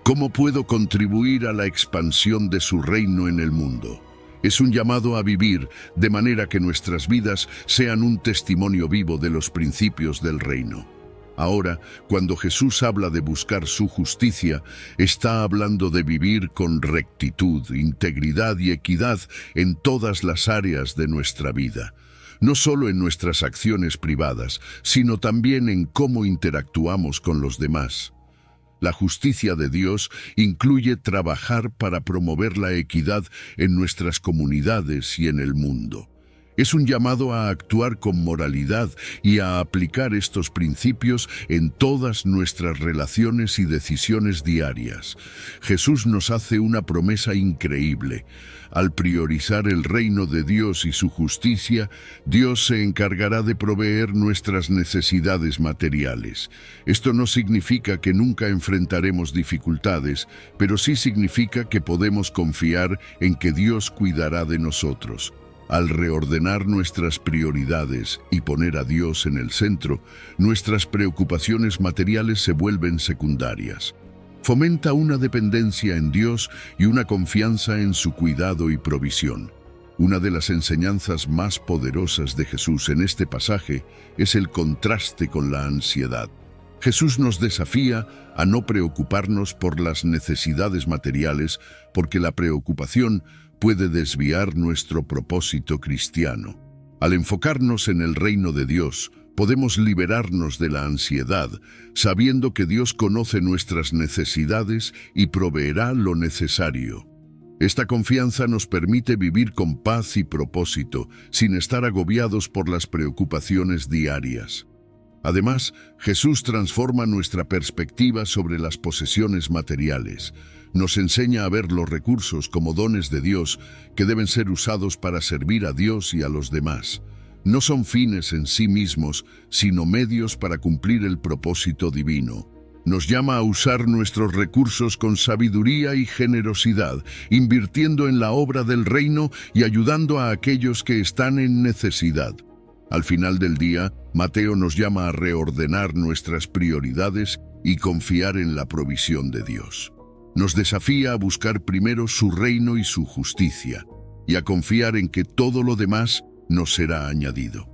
S1: ¿Cómo puedo contribuir a la expansión de su reino en el mundo? Es un llamado a vivir de manera que nuestras vidas sean un testimonio vivo de los principios del reino. Ahora, cuando Jesús habla de buscar su justicia, está hablando de vivir con rectitud, integridad y equidad en todas las áreas de nuestra vida. No solo en nuestras acciones privadas, sino también en cómo interactuamos con los demás. La justicia de Dios incluye trabajar para promover la equidad en nuestras comunidades y en el mundo. Es un llamado a actuar con moralidad y a aplicar estos principios en todas nuestras relaciones y decisiones diarias. Jesús nos hace una promesa increíble. Al priorizar el reino de Dios y su justicia, Dios se encargará de proveer nuestras necesidades materiales. Esto no significa que nunca enfrentaremos dificultades, pero sí significa que podemos confiar en que Dios cuidará de nosotros. Al reordenar nuestras prioridades y poner a Dios en el centro, nuestras preocupaciones materiales se vuelven secundarias. Fomenta una dependencia en Dios y una confianza en su cuidado y provisión. Una de las enseñanzas más poderosas de Jesús en este pasaje es el contraste con la ansiedad. Jesús nos desafía a no preocuparnos por las necesidades materiales, porque la preocupación puede desviar nuestro propósito cristiano. Al enfocarnos en el reino de Dios, podemos liberarnos de la ansiedad, sabiendo que Dios conoce nuestras necesidades y proveerá lo necesario. Esta confianza nos permite vivir con paz y propósito, sin estar agobiados por las preocupaciones diarias. Además, Jesús transforma nuestra perspectiva sobre las posesiones materiales. Nos enseña a ver los recursos como dones de Dios que deben ser usados para servir a Dios y a los demás. No son fines en sí mismos, sino medios para cumplir el propósito divino. Nos llama a usar nuestros recursos con sabiduría y generosidad, invirtiendo en la obra del reino y ayudando a aquellos que están en necesidad. Al final del día, Mateo nos llama a reordenar nuestras prioridades y confiar en la provisión de Dios. Nos desafía a buscar primero su reino y su justicia, y a confiar en que todo lo demás nos será añadido.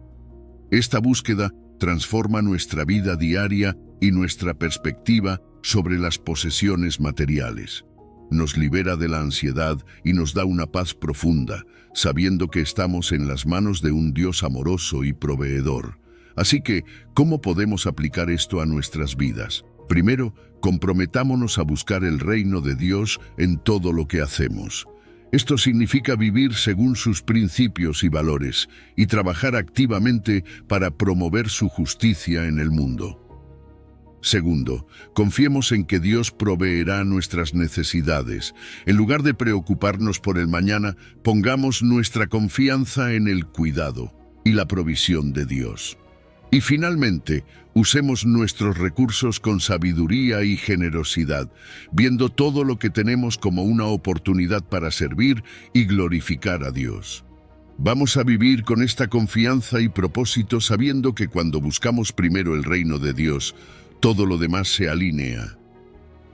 S1: Esta búsqueda transforma nuestra vida diaria y nuestra perspectiva sobre las posesiones materiales. Nos libera de la ansiedad y nos da una paz profunda, sabiendo que estamos en las manos de un Dios amoroso y proveedor. Así que, ¿cómo podemos aplicar esto a nuestras vidas? Primero, comprometámonos a buscar el reino de Dios en todo lo que hacemos. Esto significa vivir según sus principios y valores y trabajar activamente para promover su justicia en el mundo. Segundo, confiemos en que Dios proveerá nuestras necesidades. En lugar de preocuparnos por el mañana, pongamos nuestra confianza en el cuidado y la provisión de Dios. Y finalmente, usemos nuestros recursos con sabiduría y generosidad, viendo todo lo que tenemos como una oportunidad para servir y glorificar a Dios. Vamos a vivir con esta confianza y propósito sabiendo que cuando buscamos primero el reino de Dios, todo lo demás se alinea.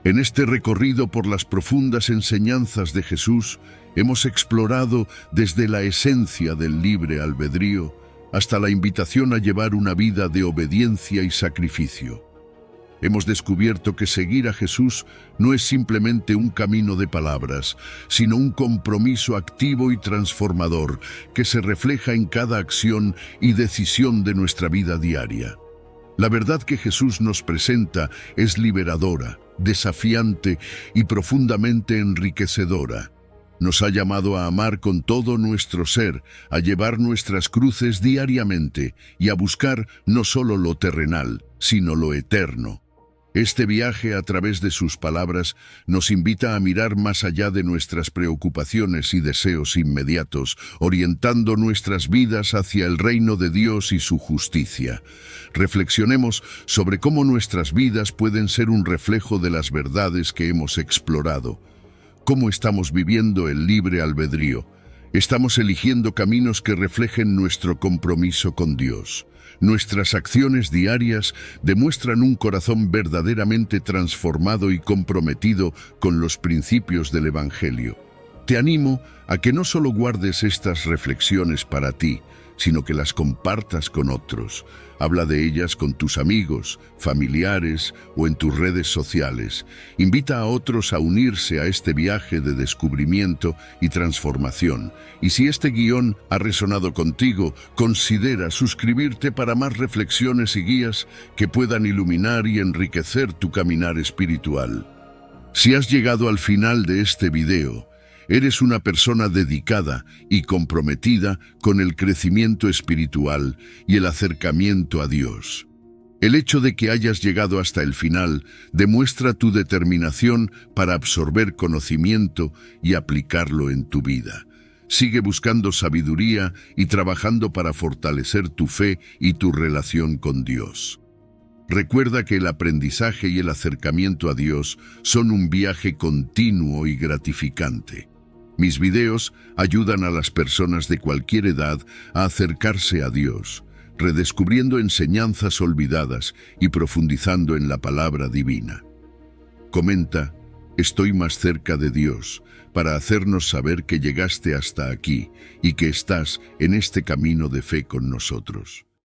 S1: En este recorrido por las profundas enseñanzas de Jesús, hemos explorado desde la esencia del libre albedrío hasta la invitación a llevar una vida de obediencia y sacrificio. Hemos descubierto que seguir a Jesús no es simplemente un camino de palabras, sino un compromiso activo y transformador que se refleja en cada acción y decisión de nuestra vida diaria. La verdad que Jesús nos presenta es liberadora, desafiante y profundamente enriquecedora. Nos ha llamado a amar con todo nuestro ser, a llevar nuestras cruces diariamente y a buscar no solo lo terrenal, sino lo eterno. Este viaje a través de sus palabras nos invita a mirar más allá de nuestras preocupaciones y deseos inmediatos, orientando nuestras vidas hacia el reino de Dios y su justicia. Reflexionemos sobre cómo nuestras vidas pueden ser un reflejo de las verdades que hemos explorado. ¿Cómo estamos viviendo el libre albedrío? Estamos eligiendo caminos que reflejen nuestro compromiso con Dios. Nuestras acciones diarias demuestran un corazón verdaderamente transformado y comprometido con los principios del Evangelio. Te animo a que no solo guardes estas reflexiones para ti, sino que las compartas con otros. Habla de ellas con tus amigos, familiares o en tus redes sociales. Invita a otros a unirse a este viaje de descubrimiento y transformación. Y si este guión ha resonado contigo, considera suscribirte para más reflexiones y guías que puedan iluminar y enriquecer tu caminar espiritual. Si has llegado al final de este video, eres una persona dedicada y comprometida con el crecimiento espiritual y el acercamiento a Dios. El hecho de que hayas llegado hasta el final demuestra tu determinación para absorber conocimiento y aplicarlo en tu vida. Sigue buscando sabiduría y trabajando para fortalecer tu fe y tu relación con Dios. Recuerda que el aprendizaje y el acercamiento a Dios son un viaje continuo y gratificante. Mis videos ayudan a las personas de cualquier edad a acercarse a Dios, redescubriendo enseñanzas olvidadas y profundizando en la palabra divina. Comenta, estoy más cerca de Dios, para hacernos saber que llegaste hasta aquí y que estás en este camino de fe con nosotros.